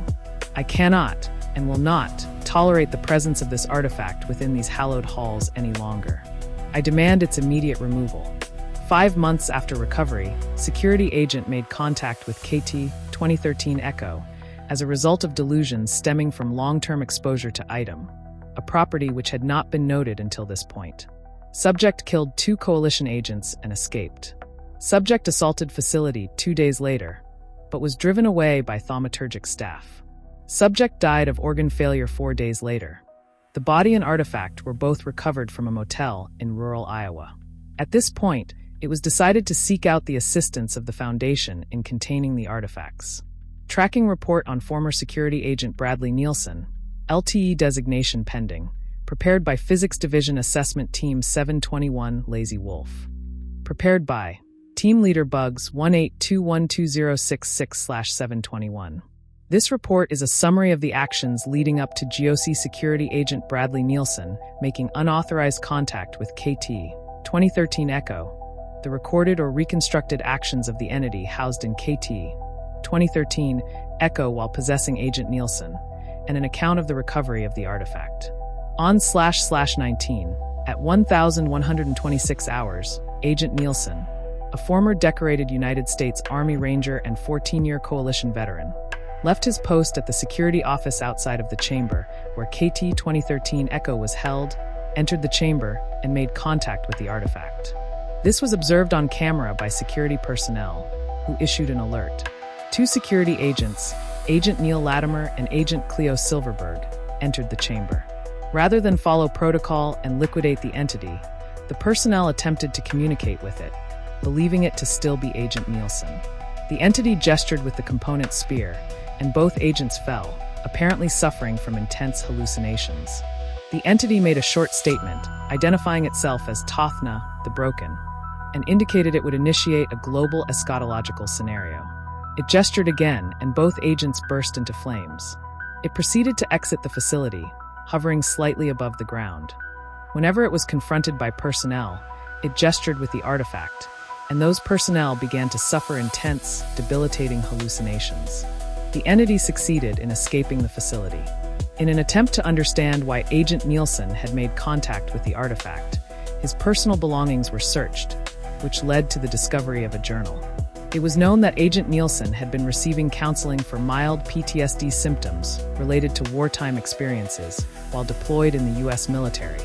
I cannot, and will not, tolerate the presence of this artifact within these hallowed halls any longer. I demand its immediate removal. 5 months after recovery, security agent made contact with KT 2013 Echo as a result of delusions stemming from long-term exposure to item, a property which had not been noted until this point. Subject killed 2 coalition agents and escaped. Subject assaulted facility 2 days later, but was driven away by thaumaturgic staff. Subject died of organ failure 4 days later. The body and artifact were both recovered from a motel in rural Iowa. At this point, it was decided to seek out the assistance of the Foundation in containing the artifacts. Tracking report on former security agent Bradley Nielsen, LTE designation pending, prepared by Physics Division Assessment Team 721 Lazy Wolf. Prepared by Team Leader Bugs 182120666/721. This report is a summary of the actions leading up to GOC security agent Bradley Nielsen making unauthorized contact with KT 2013 Echo, the recorded or reconstructed actions of the entity housed in KT 2013 Echo while possessing Agent Nielsen, and an account of the recovery of the artifact. On //19, At 1,126 hours, Agent Nielsen, a former decorated United States Army Ranger and 14-year coalition veteran, left his post at the security office outside of the chamber where KT-231 Echo was held, entered the chamber, and made contact with the artifact. This was observed on camera by security personnel, who issued an alert. Two security agents, Agent Neil Latimer and Agent Cleo Silverberg, entered the chamber. Rather than follow protocol and liquidate the entity, the personnel attempted to communicate with it, believing it to still be Agent Nielsen. The entity gestured with the component spear, and both agents fell, apparently suffering from intense hallucinations. The entity made a short statement, identifying itself as Tothna, the Broken, and indicated it would initiate a global eschatological scenario. It gestured again, and both agents burst into flames. It proceeded to exit the facility, hovering slightly above the ground. Whenever it was confronted by personnel, it gestured with the artifact, and those personnel began to suffer intense, debilitating hallucinations. The entity succeeded in escaping the facility. In an attempt to understand why Agent Nielsen had made contact with the artifact, his personal belongings were searched, which led to the discovery of a journal. It was known that Agent Nielsen had been receiving counseling for mild PTSD symptoms related to wartime experiences while deployed in the U.S. military.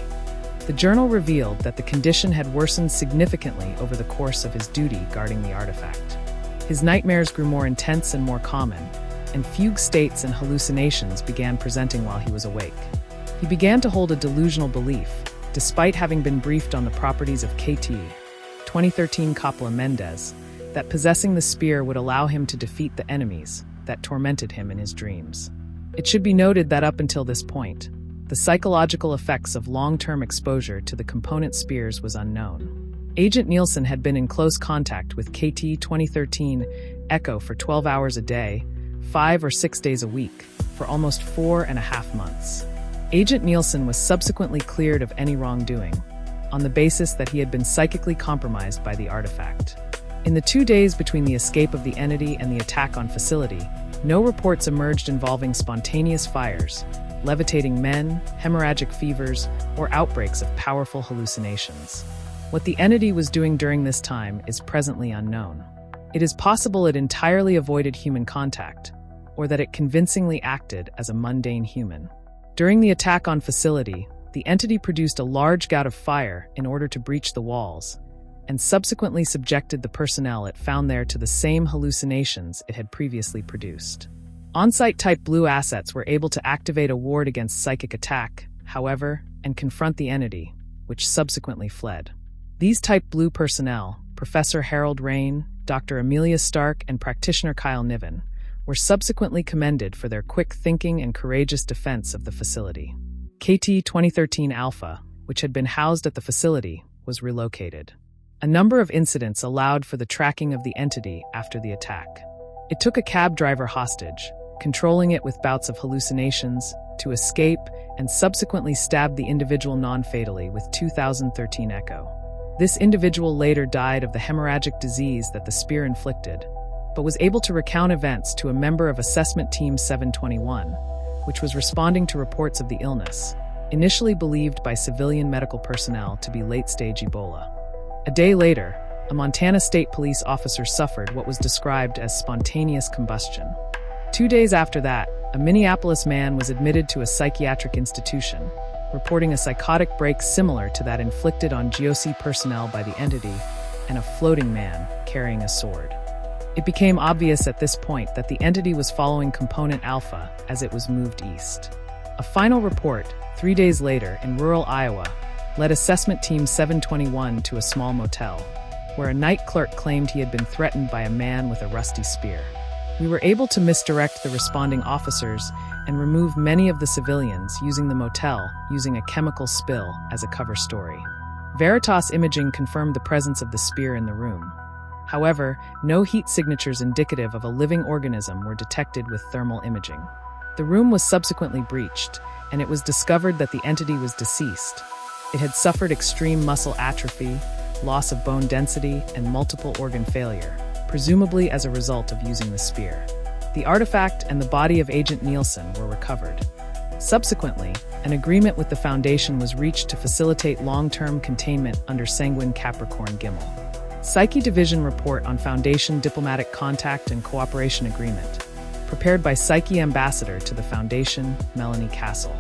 The journal revealed that the condition had worsened significantly over the course of his duty guarding the artifact. His nightmares grew more intense and more common, and fugue states and hallucinations began presenting while he was awake. He began to hold a delusional belief, despite having been briefed on the properties of KT-231 Coppola Mendez, that possessing the spear would allow him to defeat the enemies that tormented him in his dreams. It should be noted that up until this point, the psychological effects of long-term exposure to the component spears was unknown. Agent Nielsen had been in close contact with KT-231 Echo for 12 hours a day, 5 or 6 days a week, for almost 4.5 months. Agent Nielsen was subsequently cleared of any wrongdoing, on the basis that he had been psychically compromised by the artifact. In the 2 days between the escape of the entity and the attack on facility, no reports emerged involving spontaneous fires, levitating men, hemorrhagic fevers, or outbreaks of powerful hallucinations. What the entity was doing during this time is presently unknown. It is possible it entirely avoided human contact, or that it convincingly acted as a mundane human. During the attack on facility, the entity produced a large gout of fire in order to breach the walls, and subsequently subjected the personnel it found there to the same hallucinations it had previously produced. On-site Type Blue assets were able to activate a ward against psychic attack, however, and confront the entity, which subsequently fled. These Type Blue personnel, Professor Harold Rain, Dr. Amelia Stark, and practitioner Kyle Niven, were subsequently commended for their quick thinking and courageous defense of the facility. KT-231 Alpha, which had been housed at the facility, was relocated. A number of incidents allowed for the tracking of the entity after the attack. It took a cab driver hostage, controlling it with bouts of hallucinations, to escape, and subsequently stabbed the individual non-fatally with 2013 Echo. This individual later died of the hemorrhagic disease that the spear inflicted, but was able to recount events to a member of Assessment Team 721, which was responding to reports of the illness, initially believed by civilian medical personnel to be late-stage Ebola. A day later, a Montana State Police officer suffered what was described as spontaneous combustion. 2 days after that, a Minneapolis man was admitted to a psychiatric institution, reporting a psychotic break similar to that inflicted on GOC personnel by the entity, and a floating man carrying a sword. It became obvious at this point that the entity was following Component Alpha as it was moved east. A final report, 3 days later in rural Iowa, led Assessment Team 721 to a small motel, where a night clerk claimed he had been threatened by a man with a rusty spear. We were able to misdirect the responding officers and remove many of the civilians using the motel using a chemical spill as a cover story. Veritas imaging confirmed the presence of the spear in the room. However, no heat signatures indicative of a living organism were detected with thermal imaging. The room was subsequently breached, and it was discovered that the entity was deceased. It had suffered extreme muscle atrophy, loss of bone density, and multiple organ failure, presumably as a result of using the spear. The artifact and the body of Agent Nielsen were recovered. Subsequently, an agreement with the Foundation was reached to facilitate long-term containment under Sanguine Capricorn Gimel. Psyche Division Report on Foundation Diplomatic Contact and Cooperation Agreement, prepared by Psyche Ambassador to the Foundation, Melanie Castle.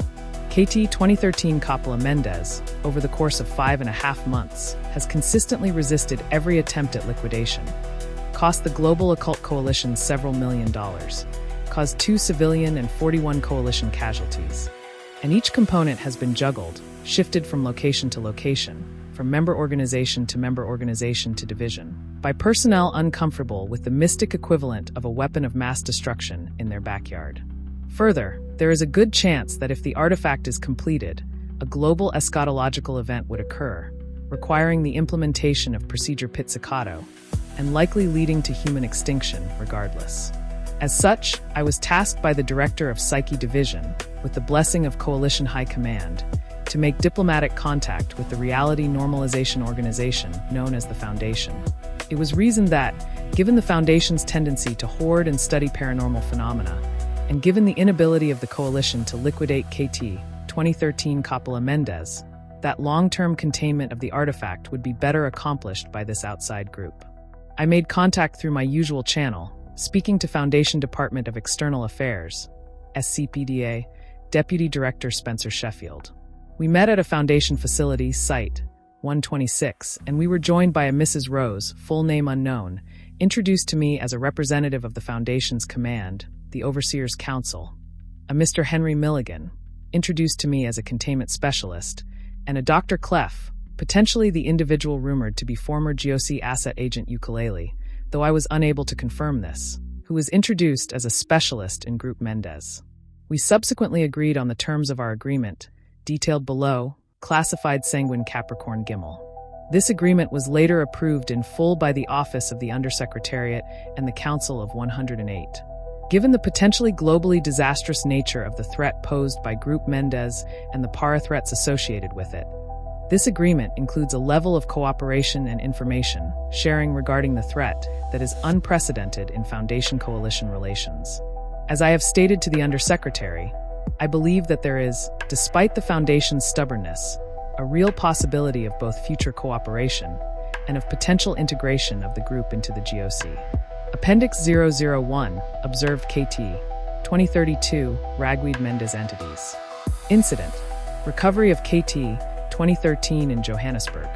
KT 2013 Coppola Mendez, over the course of 5.5 months, has consistently resisted every attempt at liquidation, cost the Global Occult Coalition several $1 million, caused 2 civilian and 41 coalition casualties, and each component has been juggled, shifted from location to location, from member organization to member organization to division, by personnel uncomfortable with the mystic equivalent of a weapon of mass destruction in their backyard. Further, there is a good chance that if the artifact is completed, a global eschatological event would occur, requiring the implementation of Procedure Pizzicato, and likely leading to human extinction regardless. As such, I was tasked by the Director of Psyche Division, with the blessing of Coalition High Command, to make diplomatic contact with the Reality Normalization Organization known as the Foundation. It was reasoned that, given the Foundation's tendency to hoard and study paranormal phenomena, and given the inability of the Coalition to liquidate KT 2013 Coppola Mendez, that long-term containment of the artifact would be better accomplished by this outside group. I made contact through my usual channel, speaking to Foundation Department of External Affairs, SCPDA, Deputy Director Spencer Sheffield. We met at a Foundation facility, Site 126, and we were joined by a Mrs. Rose, full name unknown, introduced to me as a representative of the Foundation's command, the Overseer's Council, a Mr. Henry Milligan, introduced to me as a containment specialist, and a Dr. Clef, potentially the individual rumored to be former GOC asset agent Ukulele, though I was unable to confirm this, who was introduced as a specialist in Group Mendez. We subsequently agreed on the terms of our agreement, detailed below, classified Sanguine Capricorn Gimel. This agreement was later approved in full by the Office of the Undersecretariat and the Council of 108. Given the potentially globally disastrous nature of the threat posed by Group Mendez and the para-threats associated with it, this agreement includes a level of cooperation and information sharing regarding the threat that is unprecedented in Foundation Coalition relations. As I have stated to the Undersecretary, I believe that there is, despite the Foundation's stubbornness, a real possibility of both future cooperation and of potential integration of the group into the GOC. Appendix 001, Observed KT, 2032, Ragweed Mendez Entities. Incident: Recovery of KT, 2013 in Johannesburg.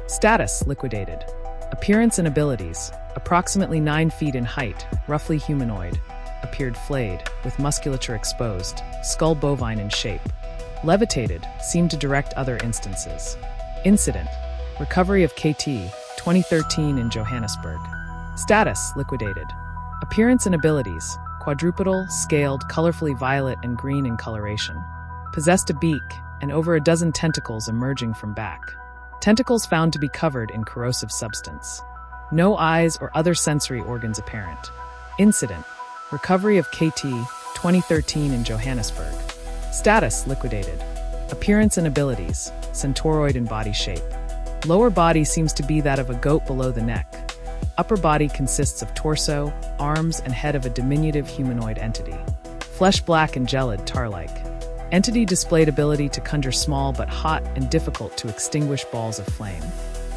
Status: Liquidated. Appearance and abilities: approximately 9 feet in height, roughly humanoid. Appeared flayed, with musculature exposed, skull bovine in shape. Levitated, seemed to direct other instances. Incident: Recovery of KT, 2013 in Johannesburg. Status: Liquidated. Appearance and abilities: quadrupedal, scaled, colorfully violet and green in coloration. Possessed a beak, and over a dozen tentacles emerging from back. Tentacles found to be covered in corrosive substance. No eyes or other sensory organs apparent. Incident: Recovery of KT, 2013 in Johannesburg. Status: Liquidated. Appearance and abilities: centauroid in body shape. Lower body seems to be that of a goat below the neck. Upper body consists of torso, arms, and head of a diminutive humanoid entity. Flesh black and gelid, tar-like. Entity displayed ability to conjure small but hot and difficult to extinguish balls of flame.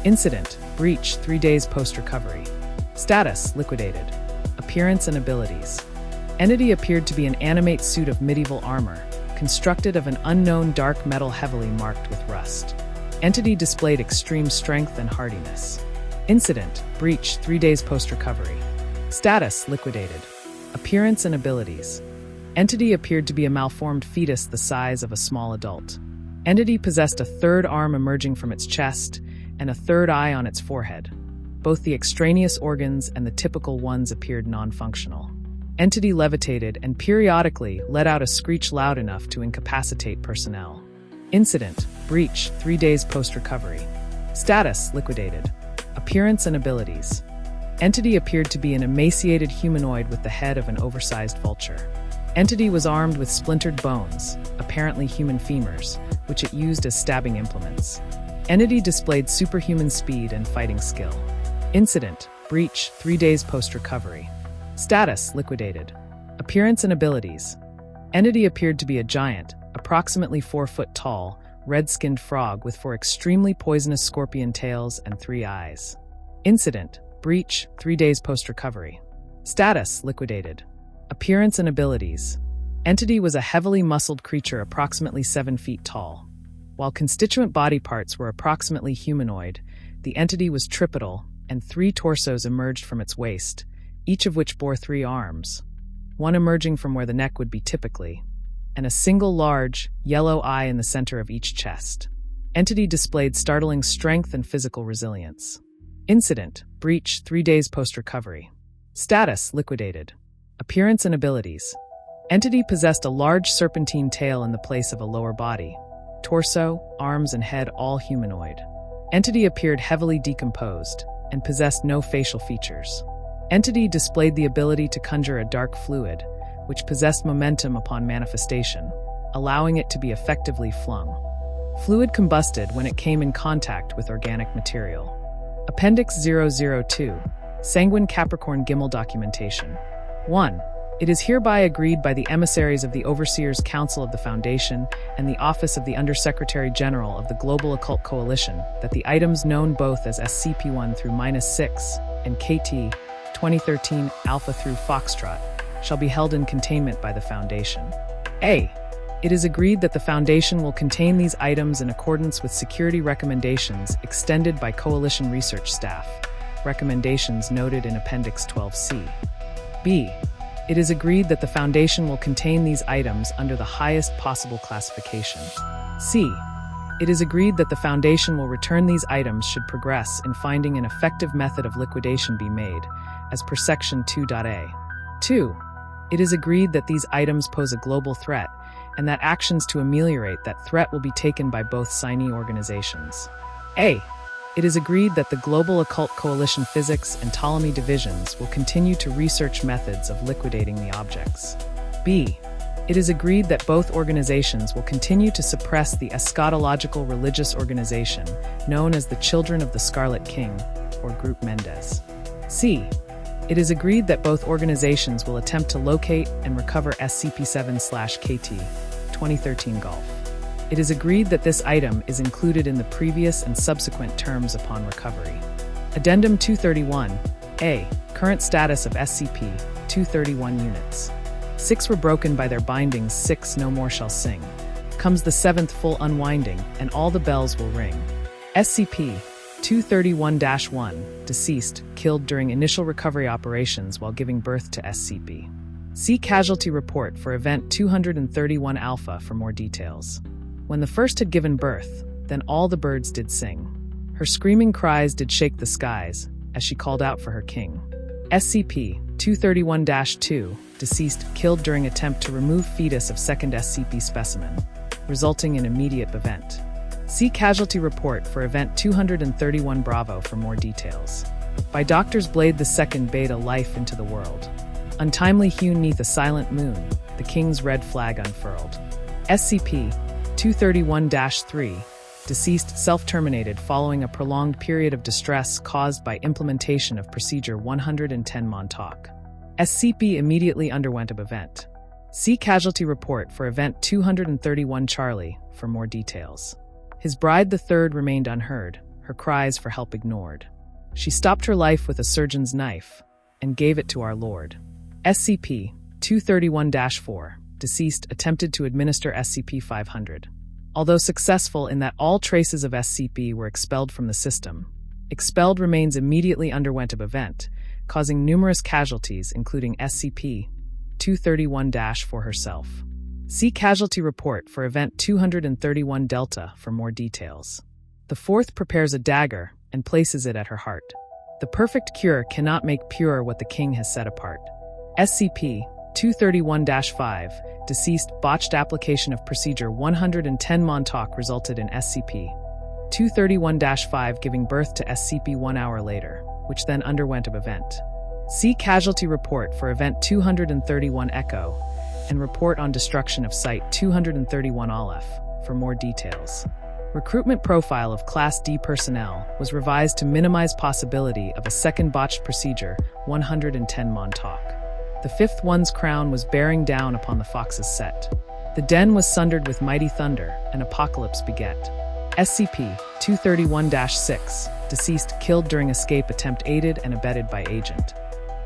Incident: Breach 3 days post-recovery. Status: Liquidated. Appearance and abilities: Entity appeared to be an animate suit of medieval armor, constructed of an unknown dark metal heavily marked with rust. Entity displayed extreme strength and hardiness. Incident: Breach 3 days post-recovery. Status: Liquidated. Appearance and abilities: Entity appeared to be a malformed fetus the size of a small adult. Entity possessed a third arm emerging from its chest and a third eye on its forehead. Both the extraneous organs and the typical ones appeared non-functional. Entity levitated and periodically let out a screech loud enough to incapacitate personnel. Incident: Breach 3 days post-recovery. Status: Liquidated. Appearance and abilities: Entity appeared to be an emaciated humanoid with the head of an oversized vulture. Entity was armed with splintered bones, apparently human femurs, which it used as stabbing implements. Entity displayed superhuman speed and fighting skill. Incident: Breach 3 days post-recovery. Status: Liquidated. Appearance and abilities: Entity appeared to be a giant, approximately 4 foot tall, red-skinned frog with 4 extremely poisonous scorpion tails and 3 eyes. Incident: breach, 3 days post-recovery. Status: liquidated. Appearance and abilities. Entity was a heavily muscled creature approximately 7 feet tall. While constituent body parts were approximately humanoid, the entity was tripedal, and 3 torsos emerged from its waist, each of which bore 3 arms, one emerging from where the neck would be typically, and a single large, yellow eye in the center of each chest. Entity displayed startling strength and physical resilience. Incident: breach, 3 days post-recovery. Status: liquidated. Appearance and abilities. Entity possessed a large serpentine tail in the place of a lower body. Torso, arms, and head all humanoid. Entity appeared heavily decomposed and possessed no facial features. Entity displayed the ability to conjure a dark fluid, which possessed momentum upon manifestation, allowing it to be effectively flung. Fluid combusted when it came in contact with organic material. Appendix 002, Sanguine Capricorn Gimel Documentation. 1. It is hereby agreed by the emissaries of the Overseers Council of the Foundation and the Office of the Undersecretary General of the Global Occult Coalition that the items known both as SCP-1 through -6 and KT 2013 Alpha through Foxtrot shall be held in containment by the Foundation. A. It is agreed that the Foundation will contain these items in accordance with security recommendations extended by Coalition research staff, recommendations noted in Appendix 12C. B. It is agreed that the Foundation will contain these items under the highest possible classification. C. It is agreed that the Foundation will return these items should progress in finding an effective method of liquidation be made, as per Section 2.A. 2. It is agreed that these items pose a global threat, and that actions to ameliorate that threat will be taken by both signee organizations. A. It is agreed that the Global Occult Coalition Physics and Ptolemy divisions will continue to research methods of liquidating the objects. B. It is agreed that both organizations will continue to suppress the eschatological religious organization known as the Children of the Scarlet King, or Group Mendez. C. It is agreed that both organizations will attempt to locate and recover SCP-7/KT 2013 Golf. It is agreed that this item is included in the previous and subsequent terms upon recovery. Addendum 231, A. Current status of SCP-231 units. 6 were broken by their bindings, 6 no more shall sing. Comes the 7th full unwinding, and all the bells will ring. SCP-231-1, deceased, killed during initial recovery operations while giving birth to SCP. See Casualty Report for Event 231 Alpha for more details. When the first had given birth, then all the birds did sing. Her screaming cries did shake the skies, as she called out for her king. SCP-231-2, deceased, killed during attempt to remove fetus of second SCP specimen, resulting in immediate event. See Casualty Report for Event 231 Bravo for more details. By Doctors Blade II Beta life into the world. Untimely hewn neath a silent moon, the king's red flag unfurled. SCP-231-3, deceased, self-terminated following a prolonged period of distress caused by implementation of Procedure 110 Montauk. SCP immediately underwent an event. See Casualty Report for Event 231 Charlie for more details. His bride the third remained unheard, her cries for help ignored. She stopped her life with a surgeon's knife and gave it to our Lord. SCP-231-4, deceased, attempted to administer SCP-500. Although successful in that all traces of SCP were expelled from the system, expelled remains immediately underwent an event, causing numerous casualties including SCP-231-4 herself. See Casualty Report for Event 231 Delta for more details. The fourth prepares a dagger and places it at her heart. The perfect cure cannot make pure what the king has set apart. SCP-231-5, deceased, botched application of Procedure 110 Montauk resulted in SCP-231-5 giving birth to SCP 1 hour later, which then underwent an event. See Casualty Report for Event 231 Echo and Report on Destruction of Site 231 Aleph for more details. Recruitment profile of Class D personnel was revised to minimize possibility of a second botched Procedure 110 Montauk. The fifth one's crown was bearing down upon the fox's set. The den was sundered with mighty thunder, and apocalypse beget. SCP-231-6, deceased killed during escape attempt aided and abetted by agent,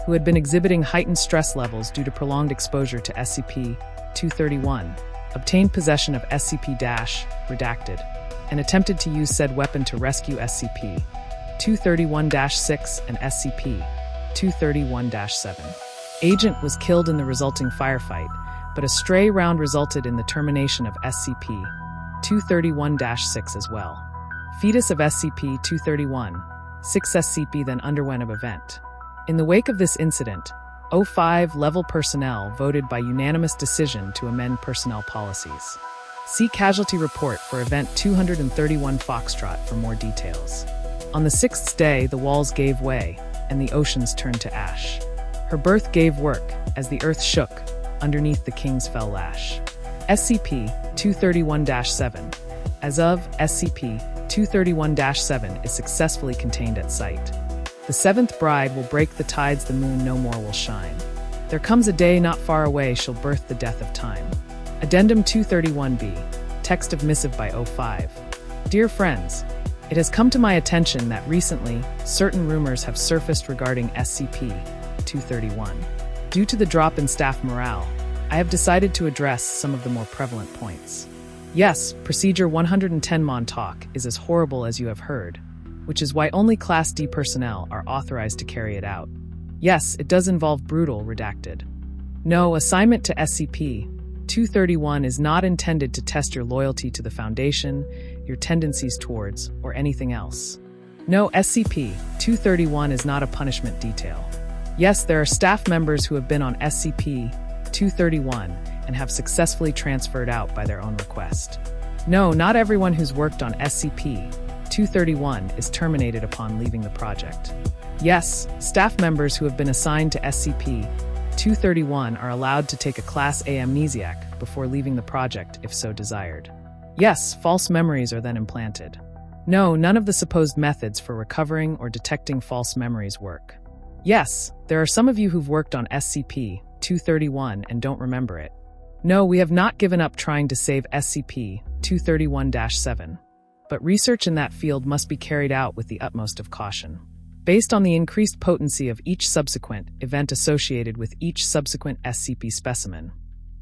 who had been exhibiting heightened stress levels due to prolonged exposure to SCP-231, obtained possession of SCP-redacted, and attempted to use said weapon to rescue SCP-231-6 and SCP-231-7. Agent was killed in the resulting firefight, but a stray round resulted in the termination of SCP-231-6 as well. Fetus of SCP-231, 6 SCP then underwent an event. In the wake of this incident, O5 level personnel voted by unanimous decision to amend personnel policies. See Casualty Report for Event 231 Foxtrot for more details. On the sixth day, the walls gave way, and the oceans turned to ash. Her birth gave work, as the earth shook, underneath the king's fell lash. SCP-231-7. As of, SCP-231-7 is successfully contained at site. The seventh bride will break the tides, the moon no more will shine. There comes a day not far away, she'll birth the death of time. Addendum 231-B. Text of missive by O5. Dear friends, it has come to my attention that recently, certain rumors have surfaced regarding SCP-231. Due to the drop in staff morale, I have decided to address some of the more prevalent points. Yes, Procedure 110 Montauk is as horrible as you have heard, which is why only Class D personnel are authorized to carry it out. Yes, it does involve brutal redacted. No, assignment to SCP-231 is not intended to test your loyalty to the Foundation, your tendencies towards, or anything else. No, SCP-231 is not a punishment detail. Yes, there are staff members who have been on SCP-231 and have successfully transferred out by their own request. No, not everyone who's worked on SCP-231 is terminated upon leaving the project. Yes, staff members who have been assigned to SCP-231 are allowed to take a Class A amnesiac before leaving the project if so desired. Yes, false memories are then implanted. No, none of the supposed methods for recovering or detecting false memories work. Yes, there are some of you who've worked on SCP-231 and don't remember it. No, we have not given up trying to save SCP-231-7, but research in that field must be carried out with the utmost of caution. Based on the increased potency of each subsequent event associated with each subsequent SCP specimen,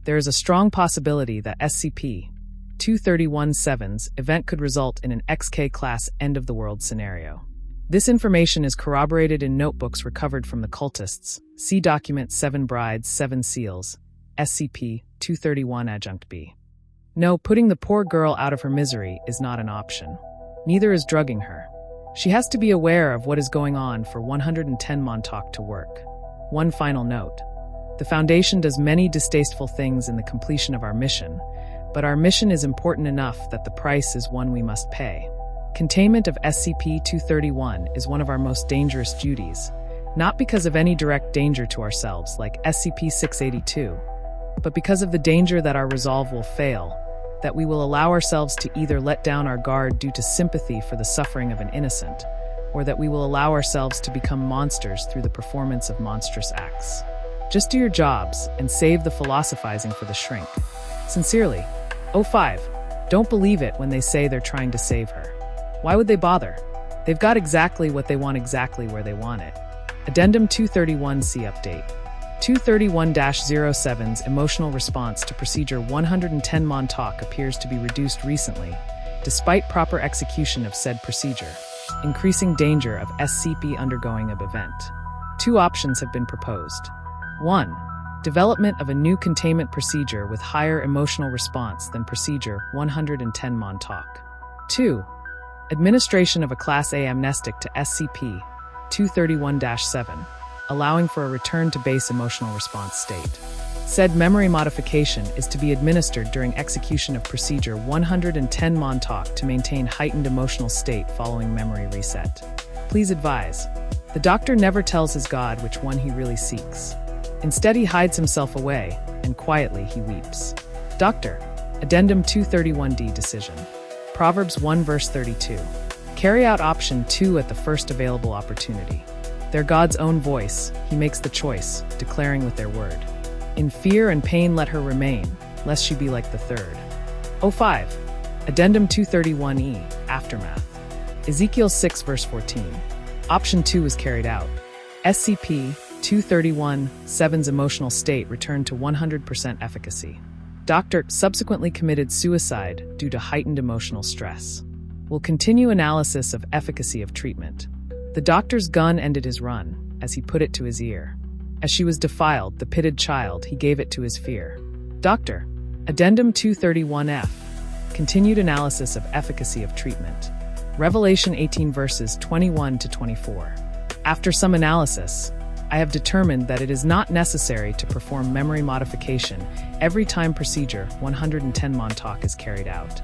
there is a strong possibility that SCP-231-7's event could result in an XK-class end-of-the-world scenario. This information is corroborated in notebooks recovered from the cultists. See Document 7 Brides, 7 Seals, SCP-231 Adjunct B. No, putting the poor girl out of her misery is not an option. Neither is drugging her. She has to be aware of what is going on for 110 Montauk to work. One final note. The Foundation does many distasteful things in the completion of our mission, but our mission is important enough that the price is one we must pay. Containment of SCP-231 is one of our most dangerous duties, not because of any direct danger to ourselves like SCP-682, but because of the danger that our resolve will fail, that we will allow ourselves to either let down our guard due to sympathy for the suffering of an innocent, or that we will allow ourselves to become monsters through the performance of monstrous acts. Just do your jobs and save the philosophizing for the shrink. Sincerely, O5, don't believe it when they say they're trying to save her. Why would they bother? They've got exactly what they want exactly where they want it. Addendum 231-C Update. 231-07's emotional response to Procedure 110 Montauk appears to be reduced recently, despite proper execution of said procedure, increasing danger of SCP undergoing an event. Two options have been proposed. 1. Development of a new containment procedure with higher emotional response than Procedure 110 Montauk. 2. Administration of a Class A amnestic to SCP-231-7, allowing for a return to base emotional response state. Said memory modification is to be administered during execution of Procedure 110 Montauk to maintain heightened emotional state following memory reset. Please advise, the doctor never tells his God which one he really seeks. Instead, he hides himself away, and quietly he weeps. Doctor, Addendum 231-D Decision. Proverbs 1 verse 32. Carry out option 2 at the first available opportunity. Their God's own voice, he makes the choice, declaring with their word. In fear and pain let her remain, lest she be like the third. 05. Addendum 231E, Aftermath. Ezekiel 6 verse 14. Option 2 was carried out. SCP-231-7's emotional state returned to 100% efficacy. Doctor subsequently committed suicide due to heightened emotional stress. Will continue analysis of efficacy of treatment. The doctor's gun ended his run, as he put it to his ear. As she was defiled, the pitted child, he gave it to his fear. Doctor. Addendum 231F. Continued analysis of efficacy of treatment. Revelation 18 verses 21 to 24. After some analysis, I have determined that it is not necessary to perform memory modification every time procedure 110 Montauk is carried out.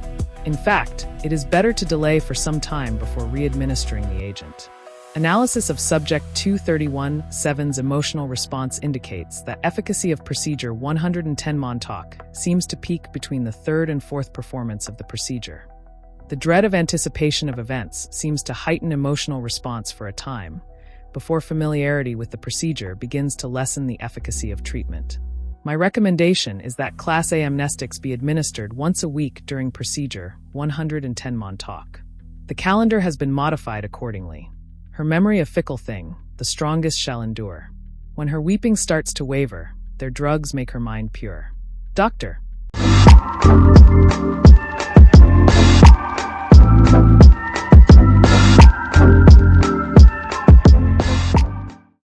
In fact, it is better to delay for some time before re-administering the agent. Analysis of Subject 231-7's emotional response indicates that efficacy of procedure 110 Montauk seems to peak between the third and fourth performance of the procedure. The dread of anticipation of events seems to heighten emotional response for a time, before familiarity with the procedure begins to lessen the efficacy of treatment. My recommendation is that Class A amnestics be administered once a week during procedure 110 Montauk. The calendar has been modified accordingly. Her memory a fickle thing, the strongest shall endure. When her weeping starts to waver, their drugs make her mind pure. Doctor.